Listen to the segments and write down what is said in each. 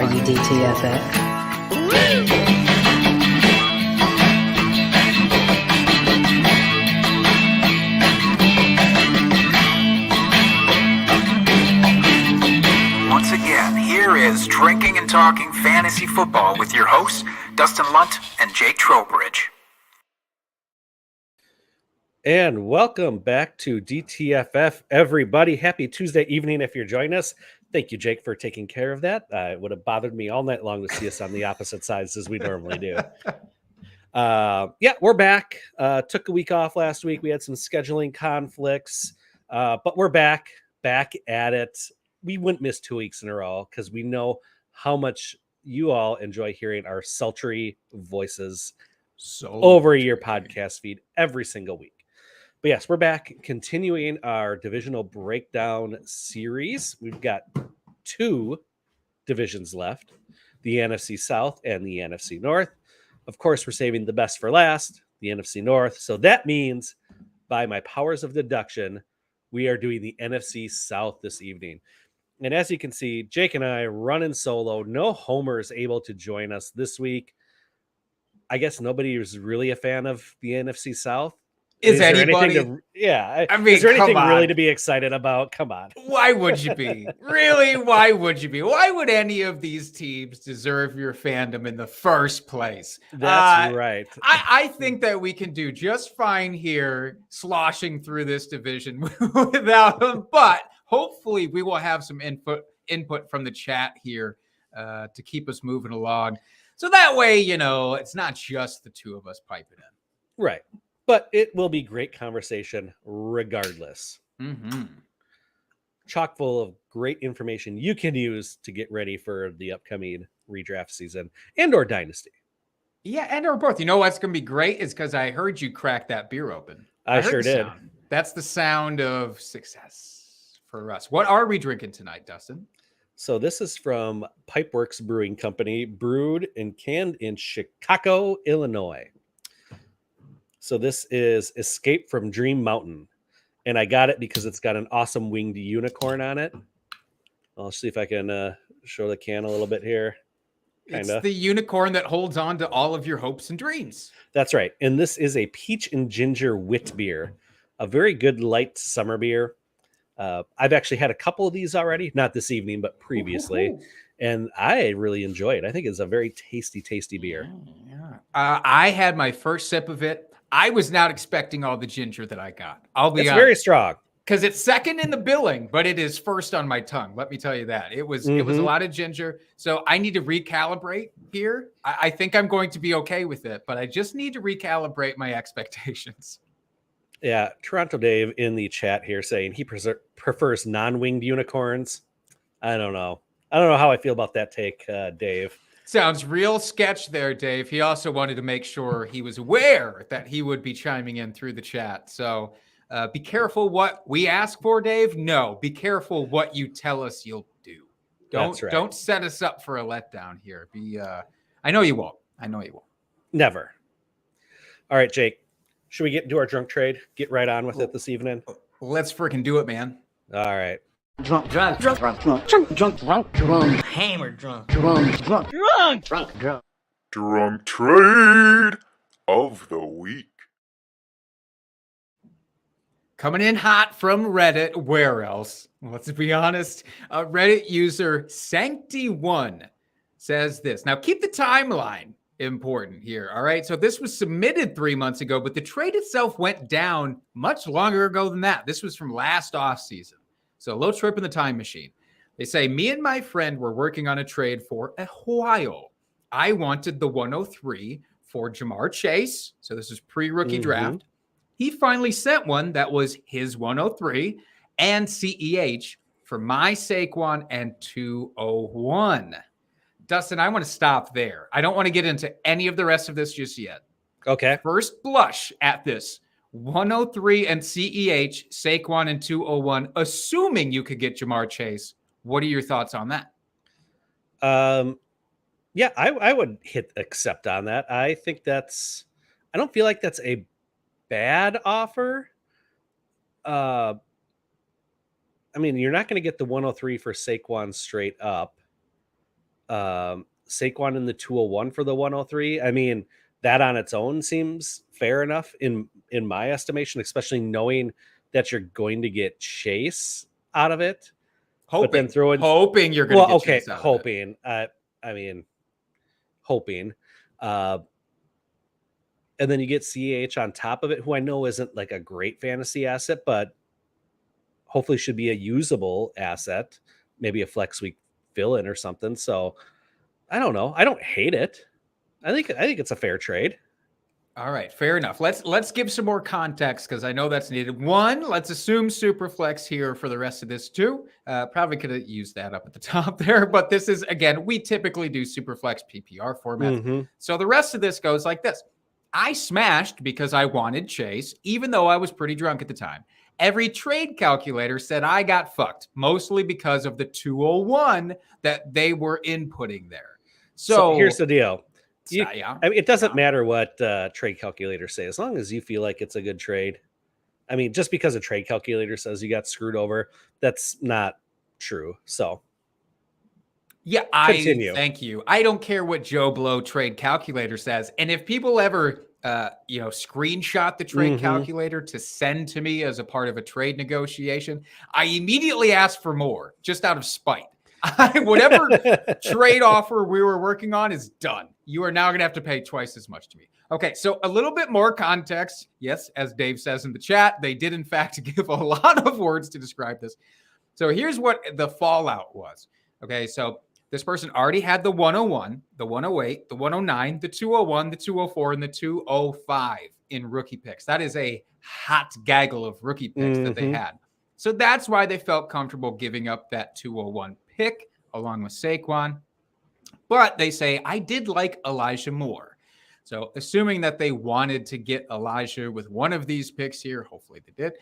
on DTFF. Once again, here is Drinking and Talking Fantasy Football with your hosts, Dustin Lunt and Jake Trowbridge. And welcome back to DTFF, everybody. Happy Tuesday evening if you're joining us. Thank you, Jake, for taking care of that. It would have bothered me all night long to see us on the opposite sides as we normally do. We're back. Took a week off last week. We had some scheduling conflicts, but we're back at it. We wouldn't miss 2 weeks in a row because we know how much you all enjoy hearing our sultry voices over your podcast feed every single week. But yes, we're back continuing our divisional breakdown series. We've got 2 divisions left, the NFC South and the NFC North. Of course, we're saving the best for last, the NFC North. So that means, by my powers of deduction, we are doing the NFC South this evening. And as you can see, Jake and I running solo. No Homer's able to join us this week. I guess nobody is really a fan of the NFC South. Is anybody? Is there anything really to be excited about? Come on. Why would you be? Really? Why would you be? Why would any of these teams deserve your fandom in the first place? That's right. I think that we can do just fine here, sloshing through this division without them. But hopefully, we will have some input from the chat here to keep us moving along. So that way, it's not just the two of us piping in. Right. But it will be great conversation regardless. Mm-hmm. Chock full of great information you can use to get ready for the upcoming redraft season and or dynasty. Yeah, and or both. You know what's going to be great is because I heard you crack that beer open. I sure did. Sound. That's the sound of success for us. What are we drinking tonight, Dustin? So this is from Pipeworks Brewing Company, brewed and canned in Chicago, Illinois. So this is Escape from Dream Mountain. And I got it because it's got an awesome winged unicorn on it. I'll see if I can show the can a little bit here. It's the unicorn that holds on to all of your hopes and dreams. That's right. And this is a peach and ginger wit beer. A very good light summer beer. I've actually had a couple of these already. Not this evening, but previously. Ooh. And I really enjoy it. I think it's a very tasty, tasty beer. Yeah. I had my first sip of it. I was not expecting all the ginger that I got. I'll be honest. It's very strong. Because it's second in the billing, but it is first on my tongue. Let me tell you that. It was a lot of ginger. So I need to recalibrate here. I think I'm going to be okay with it, but I just need to recalibrate my expectations. Yeah, Toronto Dave in the chat here saying he prefers non-winged unicorns. I don't know how I feel about that take, Dave. Sounds real sketch there, Dave. He also wanted to make sure he was aware that he would be chiming in through the chat. So be careful what we ask for, Dave. No, be careful what you tell us you'll do. Don't set us up for a letdown here. I know you won't. Never. All right, Jake. Should we get into our drunk trade? Get right on with it this evening? Let's freaking do it, man. All right. Drunk, hammered drunk. Drunk trade of the week. Coming in hot from Reddit. Where else? Let's be honest. Reddit user Sancty1 says this. Now, keep the timeline important here. All right. So this was submitted 3 months ago, but the trade itself went down much longer ago than that. This was from last offseason. So a little trip in the time machine. They say, me and my friend were working on a trade for a while. I wanted the 103 for Jamar Chase. So this is pre-rookie draft. He finally sent one that was his 103 and CEH for my Saquon and 201. Dustin, I want to stop there. I don't want to get into any of the rest of this just yet. Okay. First blush at this. 103 and CEH, Saquon and 201, assuming you could get Jamar Chase. What are your thoughts on that? Yeah, I would hit accept on that. I don't feel like that's a bad offer. I mean, you're not going to get the 103 for Saquon straight up. Saquon in the 201 for the 103. I mean, that on its own seems fair enough in my estimation, especially knowing that you're going to get Chase out of it. Hoping, but then hoping you're going to get Chase out hoping. Of it. I mean, hoping. And then you get CH on top of it, who I know isn't like a great fantasy asset, but hopefully should be a usable asset, maybe a flex week fill-in or something. So I don't know. I don't hate it. I think it's a fair trade. All right, fair enough. Let's give some more context because I know that's needed. One, let's assume Superflex here for the rest of this too. Probably could have used that up at the top there, but this is, again, we typically do Superflex PPR format. Mm-hmm. So the rest of this goes like this. I smashed because I wanted Chase, even though I was pretty drunk at the time. Every trade calculator said I got fucked, mostly because of the 201 that they were inputting there. So here's the deal. Yeah. I mean, it doesn't matter what trade calculators say, as long as you feel like it's a good trade. I mean, just because a trade calculator says you got screwed over, that's not true. So, yeah, continue. Thank you. I don't care what Joe Blow trade calculator says, and if people ever, screenshot the trade calculator to send to me as a part of a trade negotiation, I immediately ask for more, just out of spite. Whatever trade offer we were working on is done. You are now going to have to pay twice as much to me. Okay, so a little bit more context. Yes, as Dave says in the chat, they did in fact give a lot of words to describe this. So here's what the fallout was. Okay, so this person already had the 101, the 108, the 109, the 201, the 204, and the 205 in rookie picks. That is a hot gaggle of rookie picks that they had. So that's why they felt comfortable giving up that 201 pick along with Saquon. But they say, I did like Elijah Moore. So assuming that they wanted to get Elijah with one of these picks here, hopefully they did.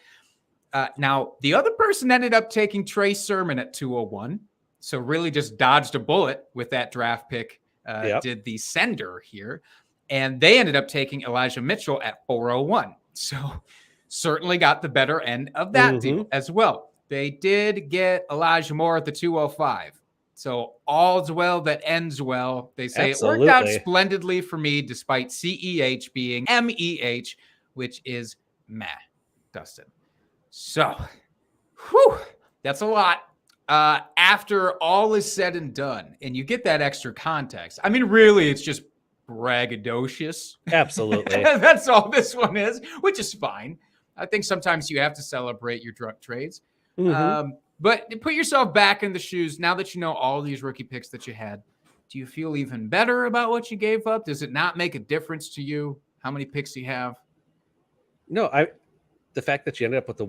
Now, the other person ended up taking Trey Sermon at 201. So really just dodged a bullet with that draft pick, did the sender here. And they ended up taking Elijah Mitchell at 401. So certainly got the better end of that deal as well. They did get Elijah Moore at the 205. So all's well that ends well. They say Absolutely. It worked out splendidly for me, despite CEH being MEH, which is meh, Dustin. So, that's a lot. After all is said and done, and you get that extra context. I mean, really, it's just braggadocious. Absolutely. That's all this one is, which is fine. I think sometimes you have to celebrate your drunk trades. But put yourself back in the shoes. Now that you know all these rookie picks that you had, do you feel even better about what you gave up? Does it not make a difference to you how many picks you have? No, the fact that you ended up with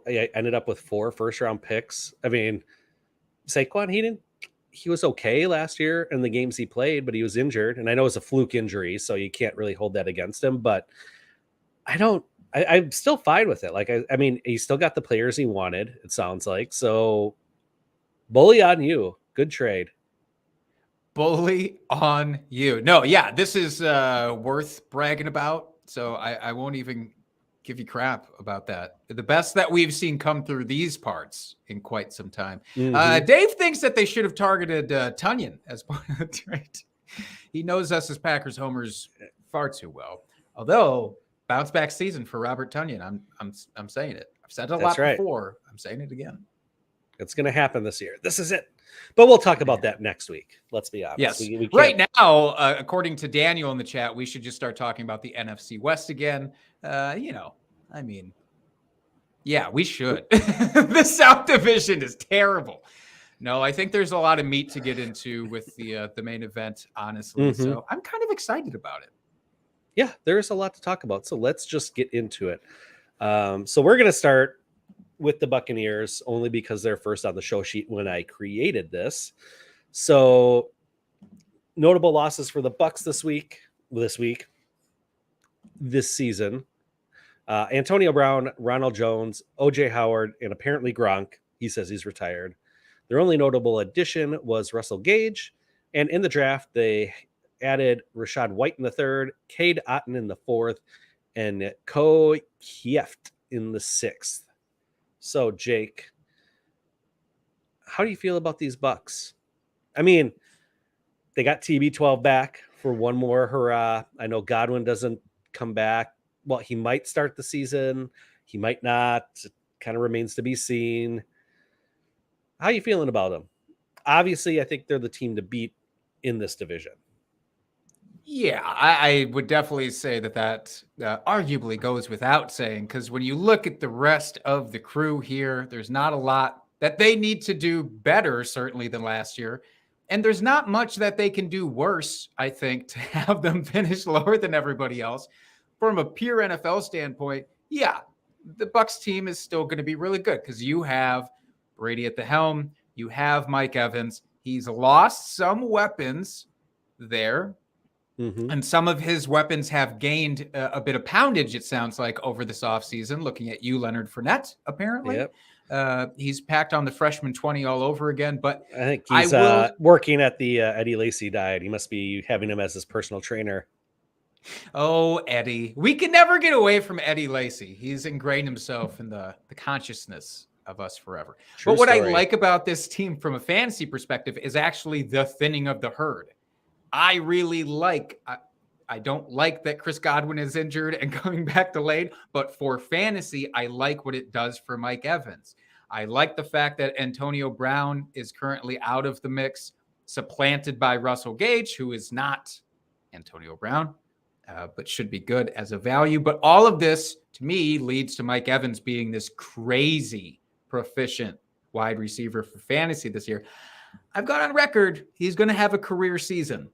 I ended up with 4 first-round picks. I mean, Saquon, he was okay last year in the games he played, but he was injured. And I know it's a fluke injury, so you can't really hold that against him. But I'm still fine with it. Like, I mean, he still got the players he wanted, it sounds like. So, bully on you. Good trade. Bully on you. No, yeah, this is worth bragging about. So I won't even give you crap about that. The best that we've seen come through these parts in quite some time. Dave thinks that they should have targeted Tunyon as part of the trade. He knows us as Packers homers far too well. Although bounce back season for Robert Tunyon. I'm saying it. I've said it a lot before. I'm saying it again. It's going to happen this year. This is it. But we'll talk about that next week. Let's be honest. Yes. Right now, according to Daniel in the chat, we should just start talking about the NFC West again. I mean, yeah, we should. The South Division is terrible. No, I think there's a lot of meat to get into with the main event, honestly. So I'm kind of excited about it. Yeah, there's a lot to talk about. So let's just get into it. So we're going to start with the Buccaneers only because they're first on the show sheet when I created this. So notable losses for the Bucs this season. Antonio Brown, Ronald Jones, OJ Howard, and apparently Gronk. He says he's retired. Their only notable addition was Russell Gage. And in the draft, they added Rashad White in the 3rd, Cade Otton in the 4th, and Ko Kieft in the 6th. So, Jake, how do you feel about these Bucs? I mean, They got TB12 back for one more hurrah. I know Godwin doesn't come back. Well, he might start the season. He might not. It kind of remains to be seen. How are you feeling about them? Obviously, I think they're the team to beat in this division. Yeah, I would definitely say that arguably goes without saying, because when you look at the rest of the crew here, there's not a lot that they need to do better, certainly, than last year. And there's not much that they can do worse, I think, to have them finish lower than everybody else. From a pure NFL standpoint, yeah, the Bucs team is still going to be really good because you have Brady at the helm. You have Mike Evans. He's lost some weapons there. Mm-hmm. And some of his weapons have gained a bit of poundage, it sounds like, over this offseason. Looking at you, Leonard Fournette, apparently. Yep. He's packed on the freshman 20 all over again. But I think he's working at the Eddie Lacy diet. He must be having him as his personal trainer. Oh, Eddie. We can never get away from Eddie Lacy. He's ingrained himself in the consciousness of us forever. True but what story. I like about this team from a fantasy perspective is actually the thinning of the herd. I really like, I don't like that Chris Godwin is injured and coming back delayed, but for fantasy, I like what it does for Mike Evans. I like the fact that Antonio Brown is currently out of the mix, supplanted by Russell Gage, who is not Antonio Brown, but should be good as a value. But all of this, to me, leads to Mike Evans being this crazy proficient wide receiver for fantasy this year. I've got on record, he's going to have a career season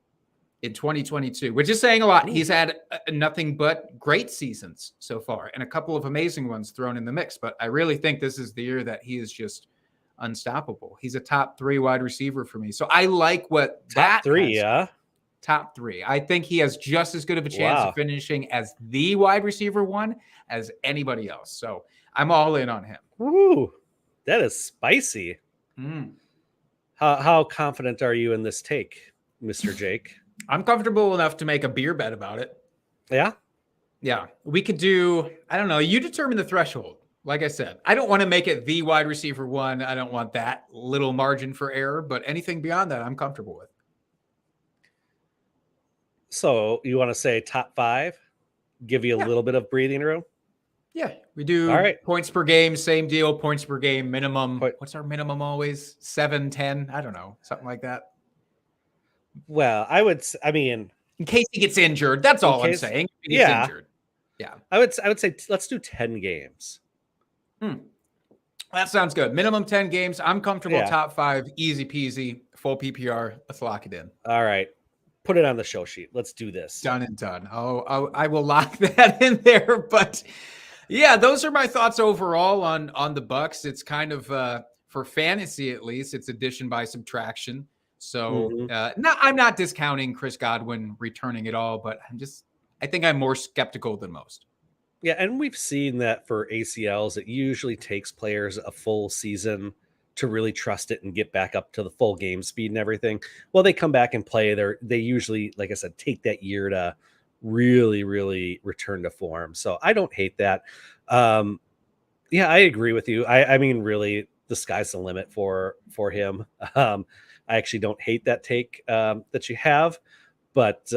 in 2022, which is saying a lot. He's had nothing but great seasons so far and a couple of amazing ones thrown in the mix. But I really think this is the year that he is just unstoppable. He's a top 3 wide receiver for me. So I like what Top 3, yeah. Top 3. I think he has just as good of a chance of finishing as the wide receiver 1 as anybody else. So I'm all in on him. Ooh, that is spicy. How confident are you in this take, Mr. Jake? I'm comfortable enough to make a beer bet about it. Yeah? Yeah. We could do, I don't know, you determine the threshold. Like I said, I don't want to make it the wide receiver 1. I don't want that little margin for error, but anything beyond that, I'm comfortable with. So you want to say top 5? Give you a little bit of breathing room? Yeah, we do. All right. Points per game, same deal. Points per game, minimum. What's our minimum always? 7, 10? I don't know. Something like that. Well, I mean, in case he gets injured. That's all I'm saying. If he gets injured. Yeah. I would say let's do 10 games. That sounds good. Minimum 10 games. I'm comfortable. Top 5, easy peasy, full PPR. Let's lock it in. All right. Put it on the show sheet. Let's do this. Done and done. Oh, I will lock that in there. But yeah, those are my thoughts overall on the Bucs. It's kind of for fantasy, at least, it's addition by subtraction. So I'm not discounting Chris Godwin returning at all, but I think I'm more skeptical than most. Yeah, and we've seen that for ACLs, it usually takes players a full season to really trust it and get back up to the full game speed and everything. Well, they come back and play. They usually, like I said, take that year to really, really return to form. So I don't hate that. Yeah, I agree with you. I mean, really, the sky's the limit for him. I actually don't hate that take that you have, but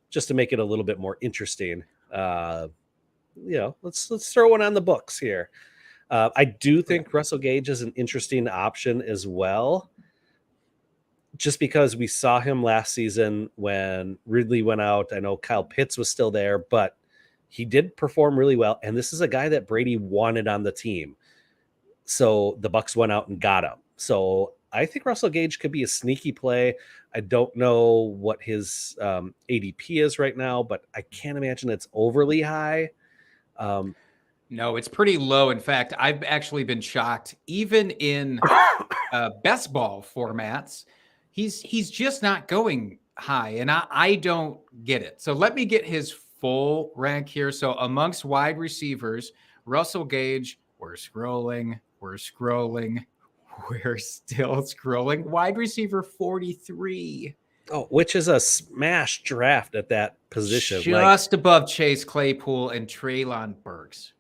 just to make it a little bit more interesting, let's throw one on the books here. I do think Russell Gage is an interesting option as well, just because we saw him last season when Ridley went out. I know Kyle Pitts was still there, but he did perform really well. And this is a guy that Brady wanted on the team. So the Bucs went out and got him. So I think Russell Gage could be a sneaky play. I don't know what his ADP is right now, but I can't imagine it's overly high. No, it's pretty low. In fact, I've actually been shocked. Even in best ball formats, he's just not going high, and I don't get it. So let me get his full rank here. So amongst wide receivers, Russell Gage, we're scrolling. We're still scrolling. Wide receiver 43. Oh, which is a smash draft at that position. Just above Chase Claypool and Treylon Burks.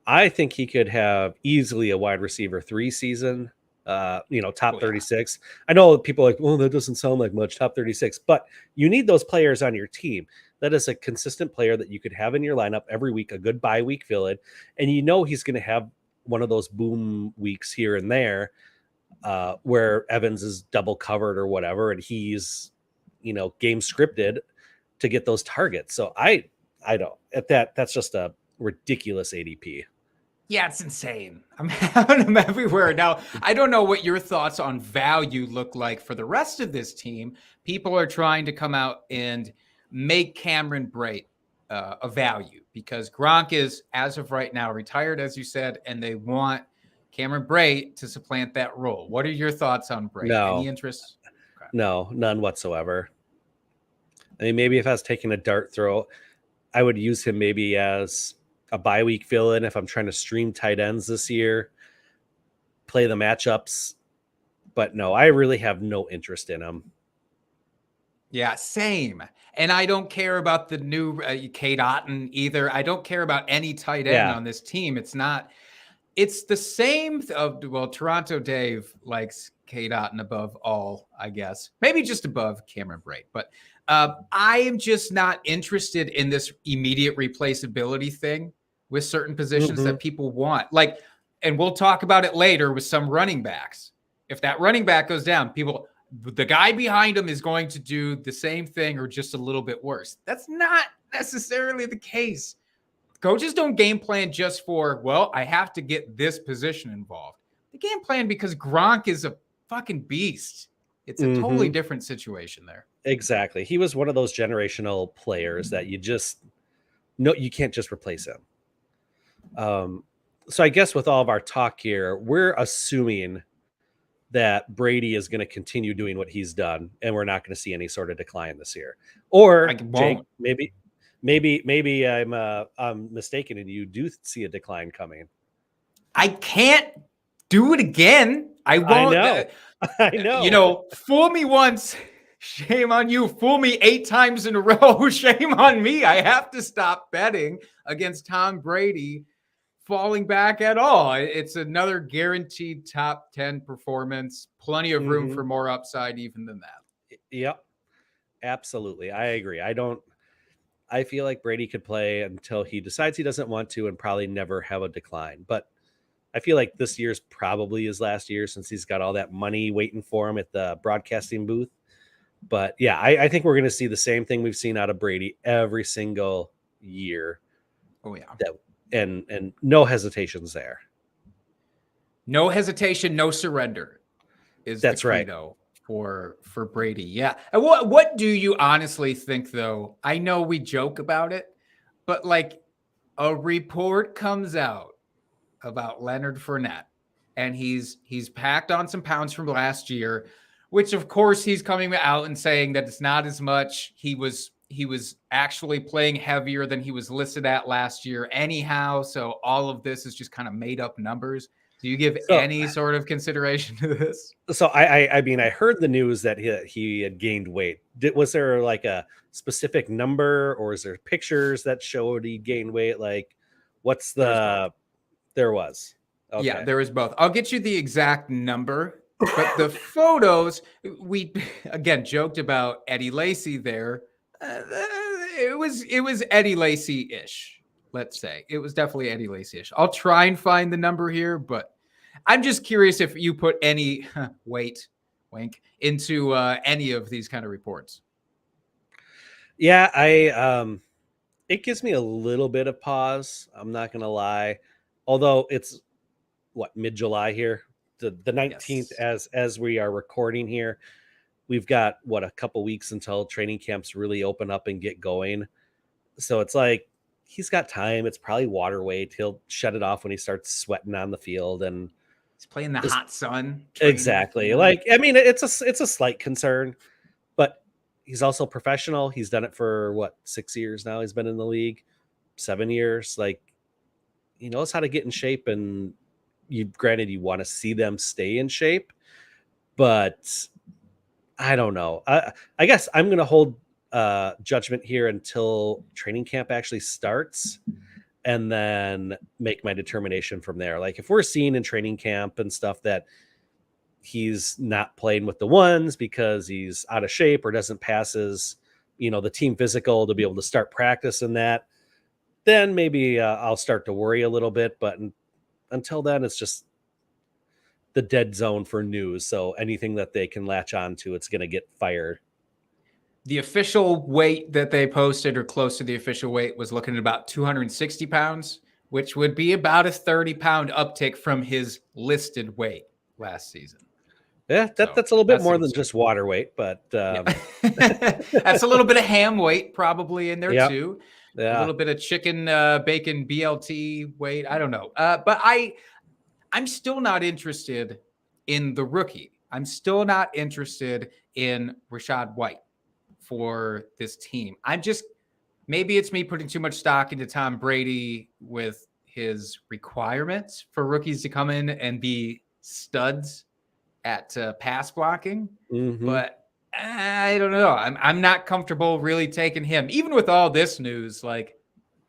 I think he could have easily a wide receiver 3 season. top 36. I know people are like, well, that doesn't sound like much, top 36, but you need those players on your team. That is a consistent player that you could have in your lineup every week, a good bye week fill-in, and he's going to have one of those boom weeks here and there where Evans is double covered or whatever, and he's, game scripted to get those targets. So I don't, that's just a ridiculous ADP. Yeah, it's insane. I'm having them everywhere. Now, I don't know what your thoughts on value look like for the rest of this team. People are trying to come out and make Cameron Brate a value because Gronk is, as of right now, retired, as you said, and they want Cameron Brate to supplant that role. What are your thoughts on Brate? No. Any interest? Okay. No, none whatsoever. I mean, maybe if I was taking a dart throw, I would use him maybe as a bye week fill-in if I'm trying to stream tight ends this year, play the matchups. But no, I really have no interest in him. Yeah, same. And I don't care about the new Cade Otton either. I don't care about any tight end on this team. It's the same Toronto Dave likes Cade Otton above all, I guess. Maybe just above Cameron Brate. But I am just not interested in this immediate replaceability thing with certain positions that people want. Like, and we'll talk about it later with some running backs. If that running back goes down, the guy behind him is going to do the same thing or just a little bit worse. That's not necessarily the case. Coaches don't game plan just for, I have to get this position involved. They game plan because Gronk is a fucking beast. It's a totally different situation there. Exactly. He was one of those generational players that you can't just replace him. So I guess with all of our talk here, we're assuming that Brady is going to continue doing what he's done, and we're not going to see any sort of decline this year. Or Jake, maybe I'm mistaken, and you do see a decline coming. I can't do it again. I won't. I know. Fool me once, shame on you. Fool me 8 times in a row, shame on me. I have to stop betting against Tom Brady falling back at all. It's another guaranteed top 10 performance. Plenty of room for more upside even than that. Yep. Absolutely. I agree. I feel like Brady could play until he decides he doesn't want to and probably never have a decline. But I feel like this year's probably his last year since he's got all that money waiting for him at the broadcasting booth. But yeah, I think we're going to see the same thing we've seen out of Brady every single year. Oh yeah. And no hesitations there. No hesitation, no surrender is that's the credo for Brady. Yeah. And what do you honestly think though? I know we joke about it, but like a report comes out about Leonard Fournette and he's packed on some pounds from last year, which of course he's coming out and saying that it's not as much. He was actually playing heavier than he was listed at last year anyhow. So all of this is just kind of made up numbers. Do you give any sort of consideration to this? So I mean, I heard the news that he had gained weight. Was there like a specific number or is there pictures that showed he gained weight? Like what's there was. Okay. Yeah, there was both. I'll get you the exact number, but the photos, we again joked about Eddie Lacy there. It was Eddie Lacy-ish, let's say. It was definitely Eddie Lacy-ish. I'll try and find the number here, but I'm just curious if you put any wink into any of these kind of reports. Yeah, it gives me a little bit of pause. I'm not going to lie. Although it's mid-July here, the 19th as we are recording here. We've got a couple weeks until training camps really open up and get going. So it's like he's got time. It's probably water weight. He'll shut it off when he starts sweating on the field and he's playing the hot sun. Exactly. Like, I mean, it's a slight concern, but he's also professional. He's done it for 6 years now. He's been in the league 7 years. Like he knows how to get in shape, and you want to see them stay in shape, but I don't know. I guess I'm going to hold judgment here until training camp actually starts and then make my determination from there. Like if we're seeing in training camp and stuff that he's not playing with the ones because he's out of shape or doesn't pass his, the team physical to be able to start practice in that, then maybe I'll start to worry a little bit. But until then, it's just the dead zone for news. So anything that they can latch on to, it's going to get fired. The official weight that they posted, or close to the official weight, was looking at about 260 pounds, which would be about a 30-pound uptick from his listed weight last season. Yeah, that's a little bit more than just water weight, but that's a little bit of ham weight probably in there too. Yeah. A little bit of chicken, bacon, BLT weight. I don't know. But I'm still not interested in the rookie. I'm still not interested in Rachaad White for this team. Maybe it's me putting too much stock into Tom Brady with his requirements for rookies to come in and be studs at pass blocking. Mm-hmm. But I don't know. I'm not comfortable really taking him. Even with all this news, I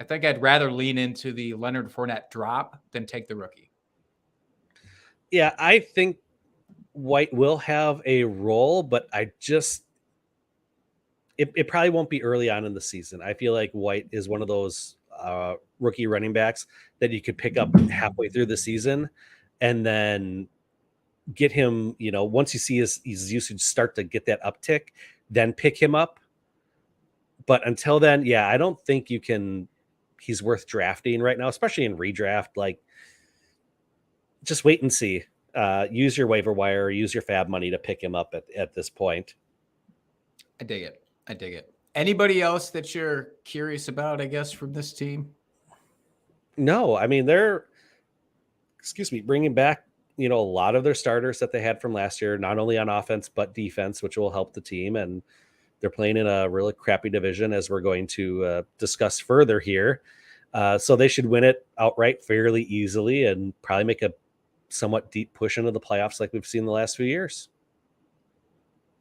think I'd rather lean into the Leonard Fournette drop than take the rookie. Yeah, I think White will have a role, but it probably won't be early on in the season. I feel like White is one of those rookie running backs that you could pick up halfway through the season and then get him, once you see his usage start to get that uptick, then pick him up. But until then, yeah, I don't think he's worth drafting right now, especially in redraft. Just wait and see. Use your waiver wire, use your fab money to pick him up at this point. I dig it. Anybody else that you're curious about, I guess, from this team? No, I mean, they're, bringing back, a lot of their starters that they had from last year, not only on offense, but defense, which will help the team. And they're playing in a really crappy division, as we're going to discuss further here. So they should win it outright fairly easily and probably make a somewhat deep push into the playoffs like we've seen the last few years.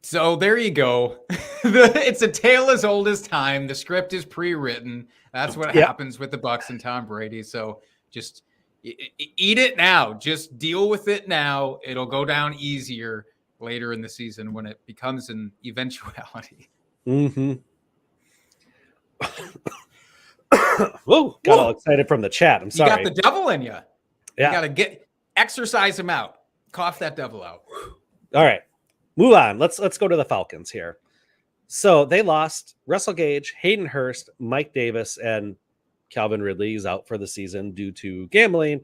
So there you go. It's a tale as old as time. The script is pre-written. That's what happens with the Bucs and Tom Brady. So just eat it now. Just deal with it now. It'll go down easier later in the season when it becomes an eventuality. Mm-hmm. Whoa, got all excited from the chat. I'm sorry. You got the devil in you. Yeah. You got to exercise him out. Cough that devil out. All right. Move on. Let's go to the Falcons here. So they lost Russell Gage, Hayden Hurst, Mike Davis, and Calvin Ridley is out for the season due to gambling.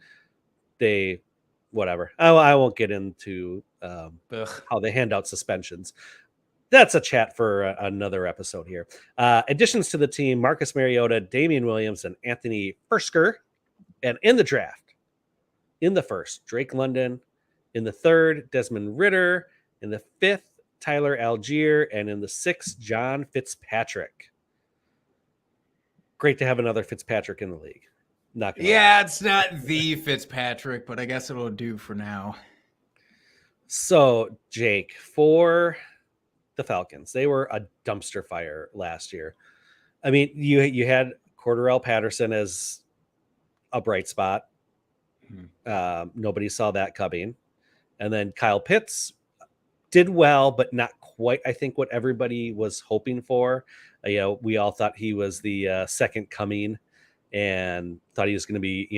Whatever. I won't get into how they hand out suspensions. That's a chat for another episode here. Additions to the team: Marcus Mariota, Damien Williams, and Anthony Fersker. And in the draft, in the first, Drake London. In the third, Desmond Ridder. In the fifth, Tyler Algier. And in the sixth, John Fitzpatrick. Great to have another Fitzpatrick in the league. It's not the Fitzpatrick, but I guess it'll do for now. So, Jake, for the Falcons, they were a dumpster fire last year. I mean, you had Cordarrelle Patterson as a bright spot. Nobody saw that coming. And then Kyle Pitts did well, but not quite, I think, what everybody was hoping for. We all thought he was the second coming and thought he was going to be,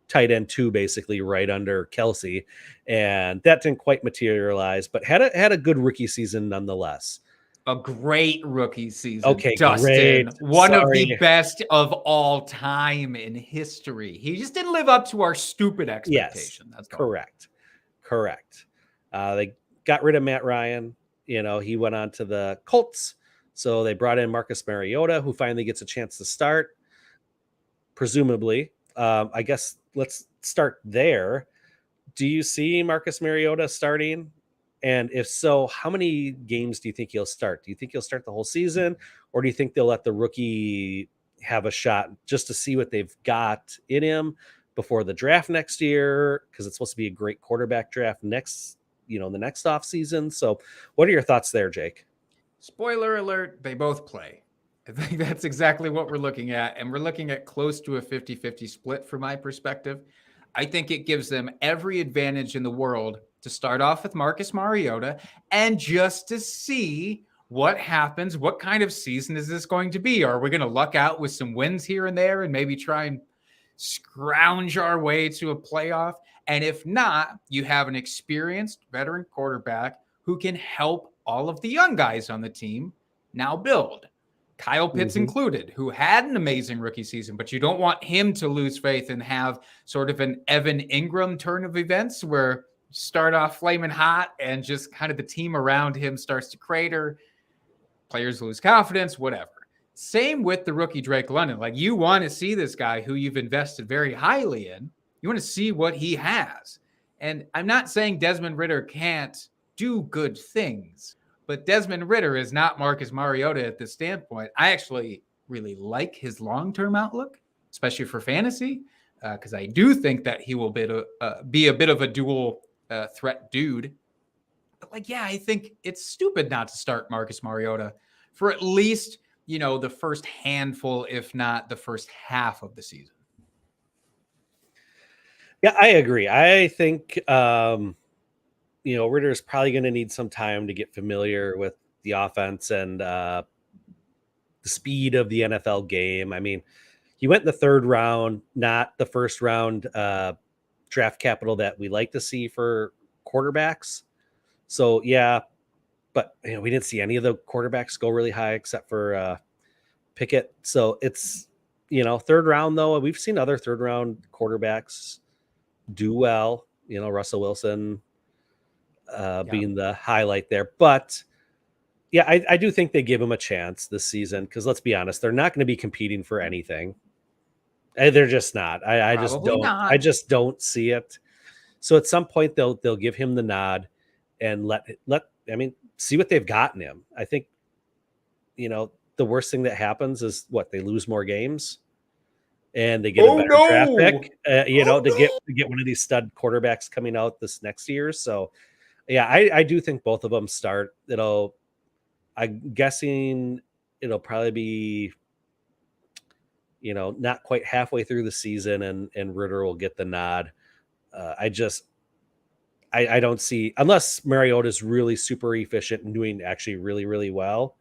tight end 2, basically right under Kelsey. And that didn't quite materialize, but had a good rookie season nonetheless. A great rookie season. Okay, Dustin, great. One of the best of all time in history. He just didn't live up to our stupid expectation. Yes, that's correct. They got rid of Matt Ryan. He went on to the Colts. So they brought in Marcus Mariota, who finally gets a chance to start, presumably. I guess let's start there. Do you see Marcus Mariota starting? And if so, how many games do you think he'll start? Do you think he'll start the whole season? Or do you think they'll let the rookie have a shot just to see what they've got in him before the draft next year? Because it's supposed to be a great quarterback draft the next off season. So what are your thoughts there, Jake? Spoiler alert, they both play. I think that's exactly what we're looking at. And we're looking at close to a 50-50 split from my perspective. I think it gives them every advantage in the world to start off with Marcus Mariota and just to see what happens. What kind of season is this going to be? Are we going to luck out with some wins here and there and maybe try and scrounge our way to a playoff? And if not, you have an experienced veteran quarterback who can help all of the young guys on the team now build. Kyle Pitts included, who had an amazing rookie season, but you don't want him to lose faith and have sort of an Evan Ingram turn of events where you start off flaming hot and just kind of the team around him starts to crater. Players lose confidence, whatever. Same with the rookie Drake London. Like, you want to see this guy who you've invested very highly in. You want to see what he has. And I'm not saying Desmond Ridder can't do good things, but Desmond Ridder is not Marcus Mariota at this standpoint. I actually really like his long-term outlook, especially for fantasy, because I do think that he will be a bit of a dual threat dude. But I think it's stupid not to start Marcus Mariota for at least, the first handful, if not the first half of the season. Yeah, I agree. I think, Ridder is probably going to need some time to get familiar with the offense and the speed of the NFL game. I mean, he went in the third round, not the first round draft capital that we like to see for quarterbacks. So, yeah, but we didn't see any of the quarterbacks go really high except for Pickett. So it's, third round, though. We've seen other third round quarterbacks do well, Russell Wilson being the highlight there. But yeah, I do think they give him a chance this season because let's be honest, they're not going to be competing for anything. They're just not. I just don't see it. So at some point they'll give him the nod and see what they've gotten him. I think, the worst thing that happens is they lose more games. And they get a better draft pick, to get one of these stud quarterbacks coming out this next year. So, yeah, I do think both of them start. I'm guessing it'll probably be, not quite halfway through the season, and Ridder will get the nod. I don't see, unless Mariota is really super efficient and doing actually really, really well,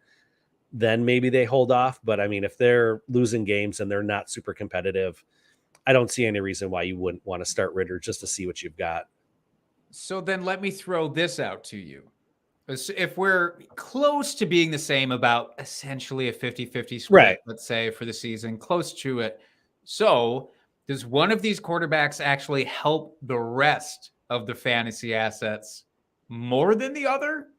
then maybe they hold off. But I mean, if they're losing games and they're not super competitive, I don't see any reason why you wouldn't want to start Ridder just to see what you've got. So then let me throw this out to you. If we're close to being the same about essentially a 50-50 split, right, let's say for the season, close to it. So does one of these quarterbacks actually help the rest of the fantasy assets more than the other?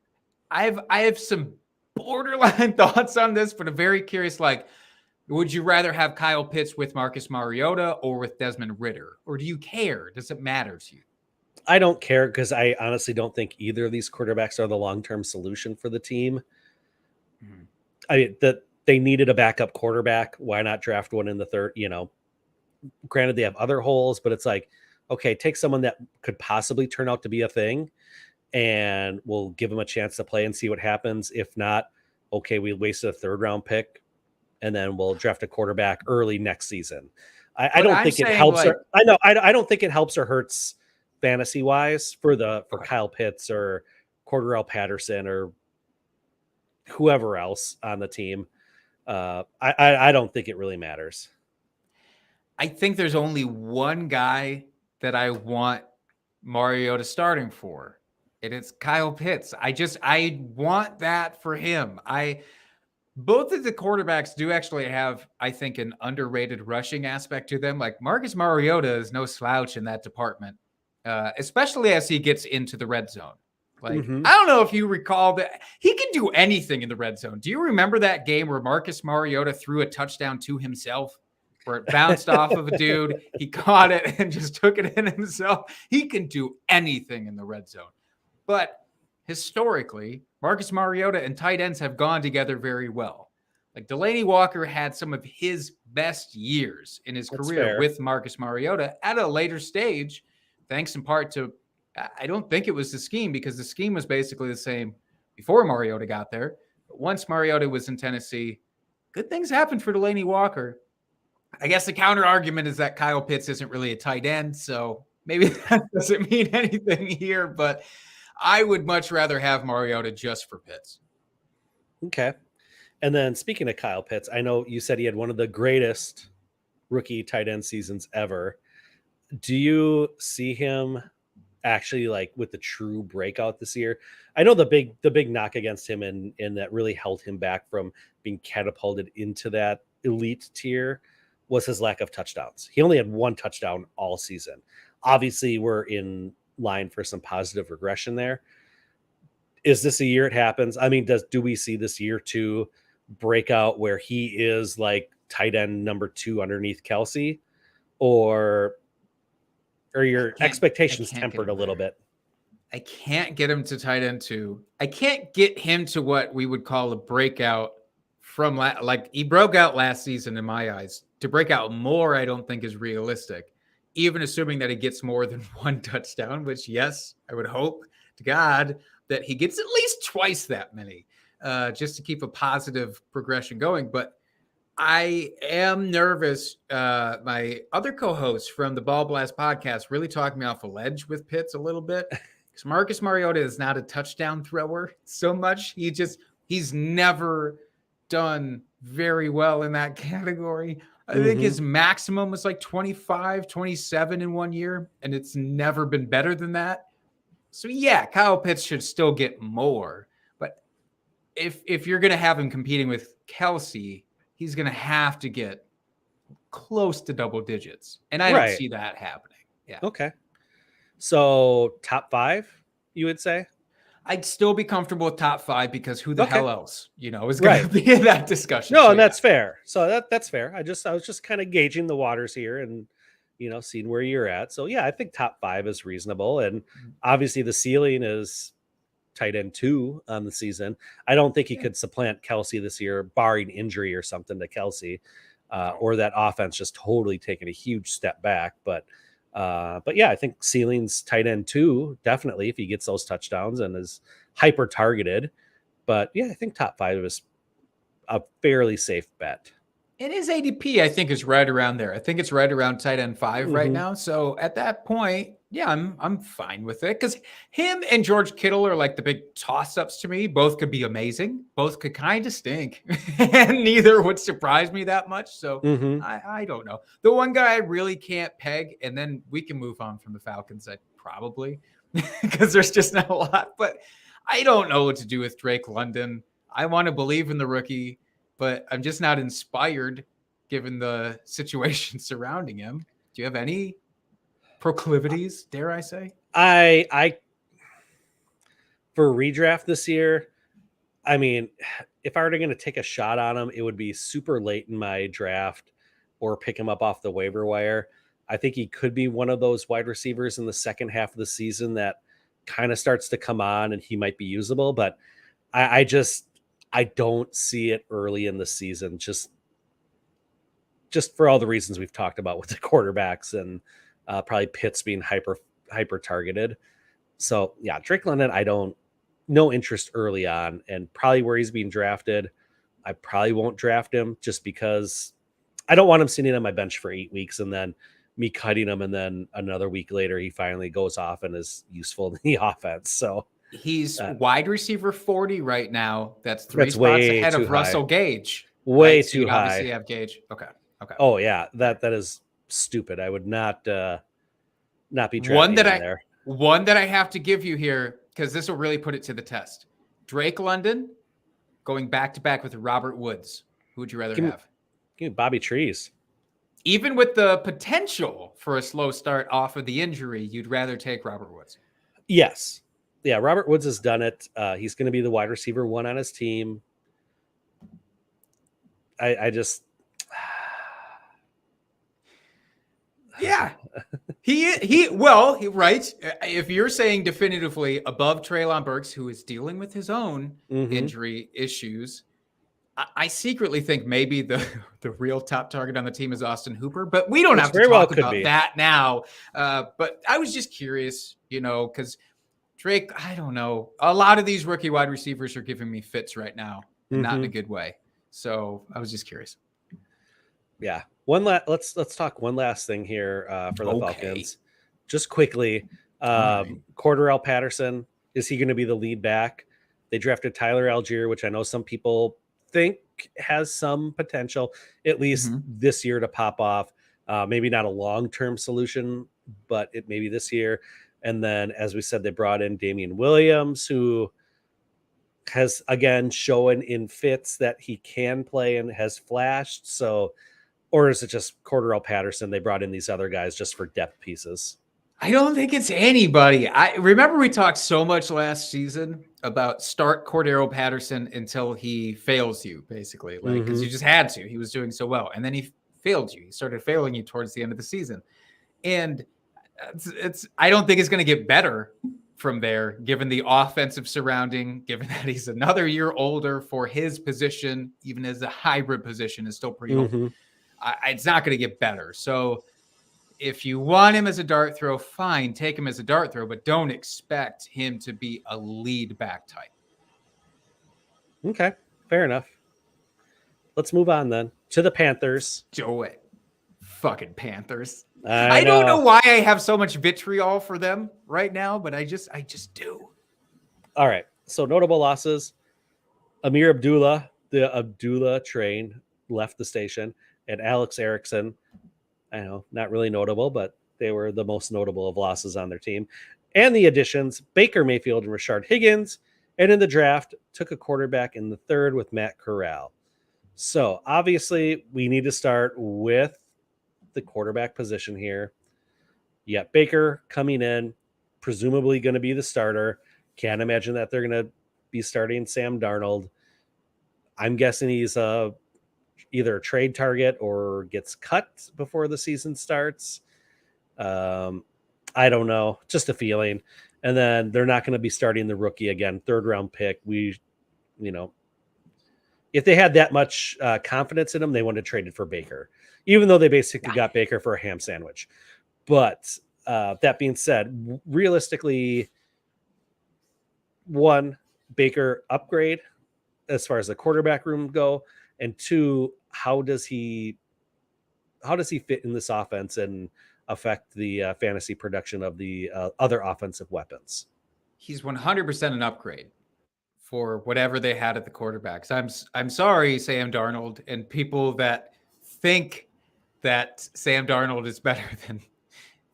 I have some borderline thoughts on this, but I'm very curious. Would you rather have Kyle Pitts with Marcus Mariota or with Desmond Ridder? Or do you care? Does it matter to you? I don't care because I honestly don't think either of these quarterbacks are the long-term solution for the team. Mm-hmm. I mean, that they needed a backup quarterback. Why not draft one in the third? Granted, they have other holes, but it's okay, take someone that could possibly turn out to be a thing, and we'll give them a chance to play and see what happens. If not, okay, we wasted a third round pick, and then we'll draft a quarterback early next season. I don't think it helps. I don't think it helps or hurts fantasy wise for Kyle Pitts or Cordarrelle Patterson or whoever else on the team. I don't think it really matters. I think there's only one guy that I want Mariota starting for, and it's Kyle Pitts. I want that for him. Both of the quarterbacks do actually have, I think, an underrated rushing aspect to them. Marcus Mariota is no slouch in that department, especially as he gets into the red zone. I don't know if you recall that he can do anything in the red zone. Do you remember that game where Marcus Mariota threw a touchdown to himself, where it bounced off of a dude, he caught it and just took it in himself? He can do anything in the red zone. But historically, Marcus Mariota and tight ends have gone together very well. Delaney Walker had some of his best years in his career with Marcus Mariota at a later stage, thanks in part to, I don't think it was the scheme, because the scheme was basically the same before Mariota got there. But once Mariota was in Tennessee, good things happened for Delaney Walker. I guess the counter argument is that Kyle Pitts isn't really a tight end, so Maybe that doesn't mean anything here, but I would much rather have Mariota just for Pitts. Okay. And then speaking of Kyle Pitts, I know you said he had one of the greatest rookie tight end seasons ever. Do you see him actually like with the true breakout this year? I know the big knock against him and that really held him back from being catapulted into that elite tier was his lack of touchdowns. He only had one touchdown all season. Obviously, we're in line for some positive regression there. Is this a year it happens? I mean, do we see this year to break out where he is like tight end number 2 underneath Kelsey, or your expectations tempered a little bit? I can't get him to tight end 2. I can't get him to what we would call a breakout from like he broke out last season in my eyes. To break out more, I don't think is realistic, even assuming that he gets more than one touchdown, which, yes, I would hope to God that he gets at least twice that many, just to keep a positive progression going. But I am nervous. My other co-hosts from the Ball Blast podcast really talked me off a ledge with Pitts a little bit, because Marcus Mariota is not a touchdown thrower so much. He's never done very well in that category. I think his maximum was like 25, 27 in 1 year, and it's never been better than that. So yeah, Kyle Pitts should still get more. But if you're going to have him competing with Kelsey, he's going to have to get close to double digits. And I don't see that happening. Yeah. Okay. So top 5, you would say? I'd still be comfortable with top 5 because who the hell else, is going to be in that discussion. No, so, and that's fair. So that's fair. I was just kind of gauging the waters here and, seeing where you're at. So yeah, I think top 5 is reasonable. And obviously the ceiling is tight end 2 on the season. I don't think he could supplant Kelsey this year, barring injury or something to Kelsey, or that offense just totally taking a huge step back. But yeah, I think ceiling's tight end 2, definitely, if he gets those touchdowns and is hyper targeted. But yeah, I think top 5 is a fairly safe bet. And his ADP, I think, is right around there. I think it's right around tight end 5 right now. So at that point, yeah, I'm fine with it, because him and George Kittle are like the big toss-ups to me. Both could be amazing. Both could kind of stink. And neither would surprise me that much. So I don't know. The one guy I really can't peg, and then we can move on from the Falcons, probably, because there's just not a lot. But I don't know what to do with Drake London. I want to believe in the rookie, but I'm just not inspired given the situation surrounding him. Do you have any proclivities, dare I say? I for redraft this year, I mean, if I were going to take a shot on him, it would be super late in my draft or pick him up off the waiver wire. I think he could be one of those wide receivers in the second half of the season that kind of starts to come on and he might be usable, but I don't see it early in the season, just for all the reasons we've talked about with the quarterbacks and probably Pitts being hyper targeted. So yeah, Drake London, no interest early on, and probably where he's being drafted, I probably won't draft him just because I don't want him sitting on my bench for 8 weeks and then me cutting him, and then another week later he finally goes off and is useful in the offense. So he's wide receiver 40 right now. That's 3 spots ahead of Russell Gage. Way so too high. Obviously have Gage. Okay. Oh yeah, that is stupid. I would not be drafting there. One that I have to give you here, because this will really put it to the test. Drake London going back to back with Robert Woods. Who would you rather have? Give me Bobby Trees. Even with the potential for a slow start off of the injury, you'd rather take Robert Woods. Yes. Yeah, Robert Woods has done it. He's going to be the wide receiver 1 on his team. I just... Yeah. Right. If you're saying definitively above Treylon Burks, who is dealing with his own injury issues, I secretly think maybe the real top target on the team is Austin Hooper, but we don't have to talk about that now. But I was just curious, because Drake, I don't know. A lot of these rookie wide receivers are giving me fits right now, and not in a good way. So I was just curious. Yeah. Let's talk one last thing here for the Falcons. just quickly, right. Cordarrelle Patterson, is he going to be the lead back? They drafted Tyler Algier, which I know some people think has some potential, at least this year, to pop off. Maybe not a long-term solution, but it maybe this year. And then, as we said, they brought in Damien Williams, who has, again, shown in fits that he can play and has flashed. So, or is it just Cordarrelle Patterson? They brought in these other guys just for depth pieces. I don't think it's anybody. I remember we talked so much last season about start Cordarrelle Patterson until he fails you, basically, like because you just had to. He was doing so well, and then he failed you. He started failing you towards the end of the season, and it's I don't think it's going to get better from there, given the offensive surrounding, given that he's another year older for his position, even as a hybrid position is still pretty old. It's not going to get better. So if you want him as a dart throw, fine, take him as a dart throw, but don't expect him to be a lead back type. Okay, fair enough. Let's move on then to the Panthers. Do it. Fucking Panthers. I don't know why I have so much vitriol for them right now, but I just do. All right. So notable losses. Amir Abdullah, the Abdullah train, left the station, and Alex Erickson. I know, not really notable, but they were the most notable of losses on their team. And the additions, Baker Mayfield and Rashard Higgins. And in the draft, took a quarterback in the third with Matt Corral. So obviously, we need to start with the quarterback position here. You got Baker coming in, presumably going to be the starter. Can't imagine that they're going to be starting Sam Darnold. I'm guessing he's either a trade target or gets cut before the season starts. I don't know, just a feeling. And then they're not going to be starting the rookie again, third round pick. If they had that much confidence in him, they wouldn't have traded for Baker, even though they basically got Baker for a ham sandwich. But that being said, realistically, one, Baker upgrade as far as the quarterback room go, and two, how does he fit in this offense and affect the fantasy production of the other offensive weapons? He's 100% an upgrade for whatever they had at the quarterbacks. I'm sorry, Sam Darnold, and people that think that Sam Darnold is better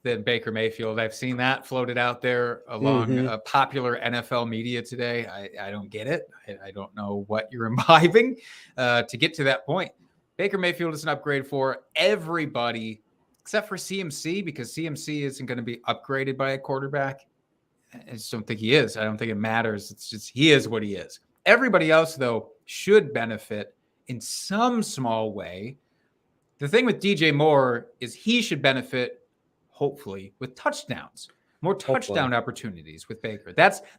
than Baker Mayfield. I've seen that floated out there along popular NFL media today. I don't get it. I don't know what you're imbibing to get to that point. Baker Mayfield is an upgrade for everybody except for CMC, because CMC isn't going to be upgraded by a quarterback. I just don't think he is. I don't think it matters. It's just he is what he is. Everybody else, though, should benefit in some small way. The thing with DJ Moore is he should benefit, hopefully, with touchdowns, more touchdown opportunities with Baker.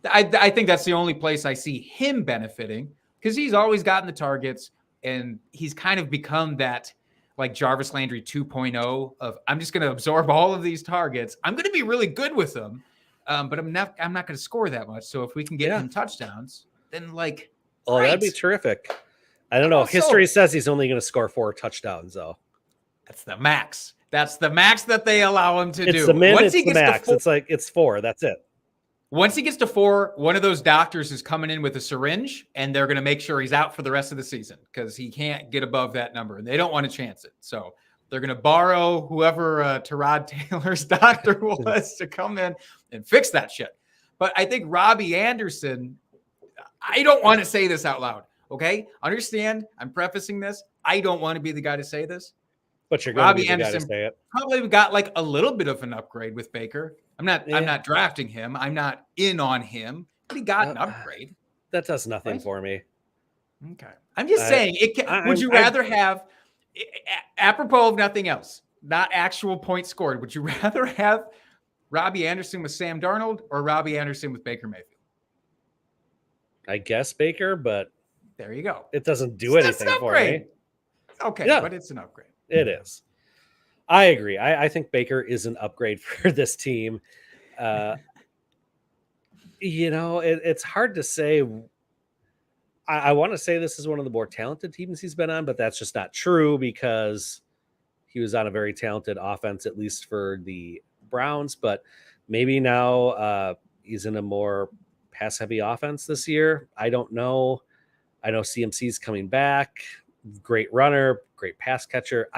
I think that's the only place I see him benefiting, because he's always gotten the targets, and he's kind of become that like Jarvis Landry 2.0 of, I'm just going to absorb all of these targets. I'm going to be really good with them. But I'm not going to score that much. So if we can get him touchdowns, then that'd be terrific. I don't know. Also, history says he's only going to score 4 touchdowns, though. That's the max. That's the max that they allow him to do. It's the max. It's 4. That's it. Once he gets to 4, one of those doctors is coming in with a syringe, and they're going to make sure he's out for the rest of the season because he can't get above that number, and they don't want to chance it. So they're going to borrow whoever Tyrod Taylor's doctor was to come in and fix that shit. But I think Robbie Anderson, I don't want to say this out loud, okay? Understand, I'm prefacing this. I don't want to be the guy to say this. But you're going to be the guy to say it. Probably got like a little bit of an upgrade with Baker. I'm not drafting him. I'm not in on him, but he got an upgrade. That does nothing for me. Okay. I'm just saying, would you rather have, apropos of nothing else, not actual points scored, would you rather have Robbie Anderson with Sam Darnold or Robbie Anderson with Baker Mayfield? I guess Baker, but there you go. It doesn't do anything for me. Okay, but it's an upgrade. It is. I agree. I think Baker is an upgrade for this team. It's hard to say. I want to say this is one of the more talented teams he's been on, but that's just not true because he was on a very talented offense, at least for the Browns, but maybe now he's in a more pass-heavy offense this year. I don't know. I know CMC's coming back. Great runner, great pass catcher.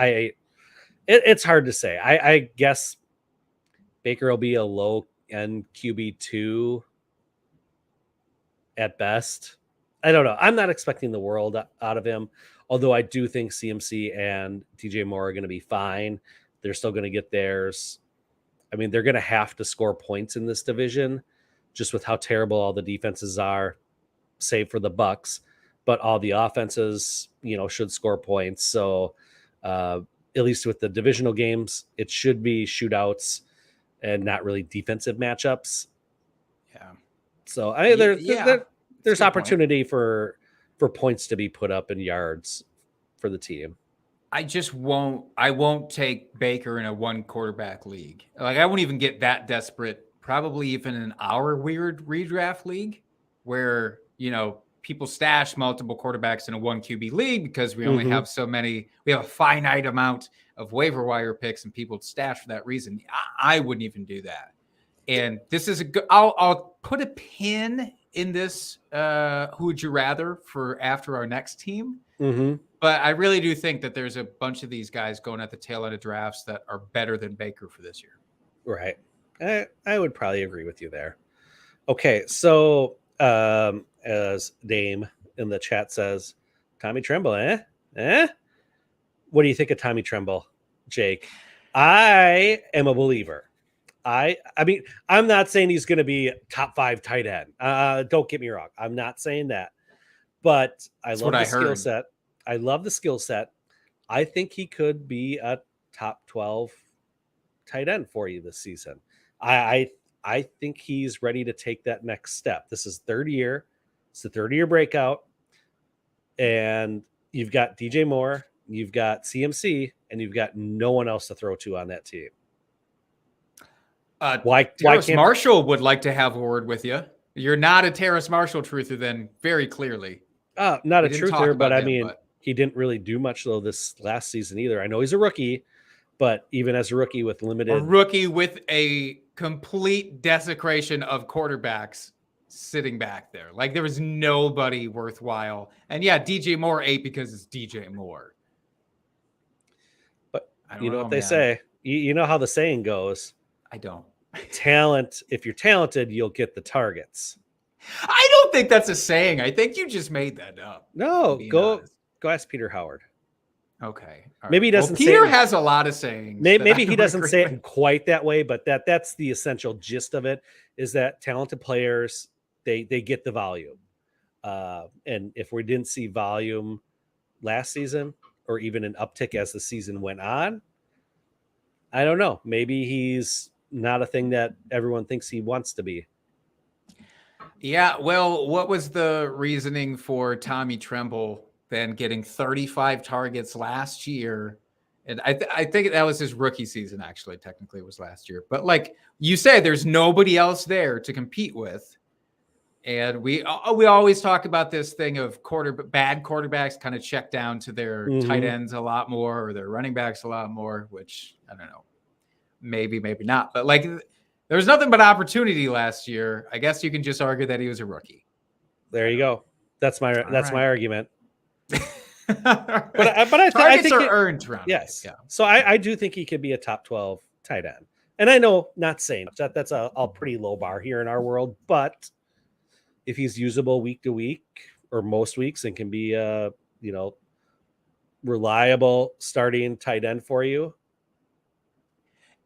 It's hard to say. I guess Baker will be a low-end QB2 at best. I don't know. I'm not expecting the world out of him, although I do think CMC and DJ Moore are going to be fine. They're still going to get theirs. I mean, they're going to have to score points in this division just with how terrible all the defenses are, save for the Bucs, but all the offenses, should score points. So at least with the divisional games, it should be shootouts and not really defensive matchups. Yeah. So there's opportunity for points to be put up in yards for the team. I won't take Baker in a one quarterback league. Like, I won't even get that desperate, probably even in our weird redraft league where, people stash multiple quarterbacks in a 1 QB league because we only have so many. We have a finite amount of waiver wire picks and people stash for that reason. I wouldn't even do that. And this is a good, I'll put a pin in this. Who would you rather for after our next team? But I really do think that there's a bunch of these guys going at the tail end of drafts that are better than Baker for this year. Right. I would probably agree with you there. Okay. So, as Dame in the chat says, Tommy Tremble, What do you think of Tommy Tremble, Jake? I am a believer. I mean, I'm not saying he's going to be top 5 tight end. Don't get me wrong. I'm not saying that, but I love the skill set. I love the skill set. I think he could be a top 12 tight end for you this season. I think he's ready to take that next step. This is third year. It's the third year breakout. And you've got DJ Moore, you've got CMC, and you've got no one else to throw to on that team. Why Terrace Marshall would like to have a word with you. You're not a Terrace Marshall truther then, very clearly. Not a truther, but I mean, he didn't really do much though this last season either. I know he's a rookie, but even as a rookie with limited... A rookie with a complete desecration of quarterbacks sitting back there. Like, there was nobody worthwhile. And yeah, DJ Moore ate because it's DJ Moore. But you know what they say. You know how the saying goes. I don't. Talent. If you're talented, you'll get the targets. I don't think that's a saying. I think you just made that up. No, go ask Peter Howard. Okay. Maybe he doesn't. Peter has a lot of sayings. Maybe he doesn't say it quite that way, but that's the essential gist of it. Is that talented players they get the volume, and if we didn't see volume last season or even an uptick as the season went on, I don't know. Maybe he's not a thing that everyone thinks he wants to be. Yeah. Well, what was the reasoning for Tommy Tremble then getting 35 targets last year? And I think that was his rookie season, actually. Technically, it was last year. But like you say, there's nobody else there to compete with. And we always talk about this thing of bad quarterbacks kind of check down to their tight ends a lot more or their running backs a lot more, which I don't know. Maybe not. But like there was nothing but opportunity last year. I guess you can just argue that he was a rookie. There you go. That's my argument. but I think are earned around. Yes. Yeah. So I do think he could be a top 12 tight end. And I know not saying that's a pretty low bar here in our world, but if he's usable week to week or most weeks and can be a, reliable starting tight end for you.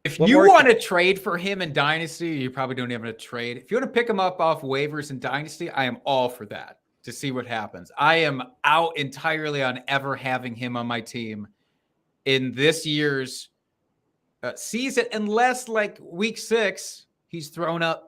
If you want to trade for him in Dynasty, you probably don't even have to trade. If you want to pick him up off waivers in Dynasty, I am all for that to see what happens. I am out entirely on ever having him on my team in this year's season, unless like week 6, he's thrown up,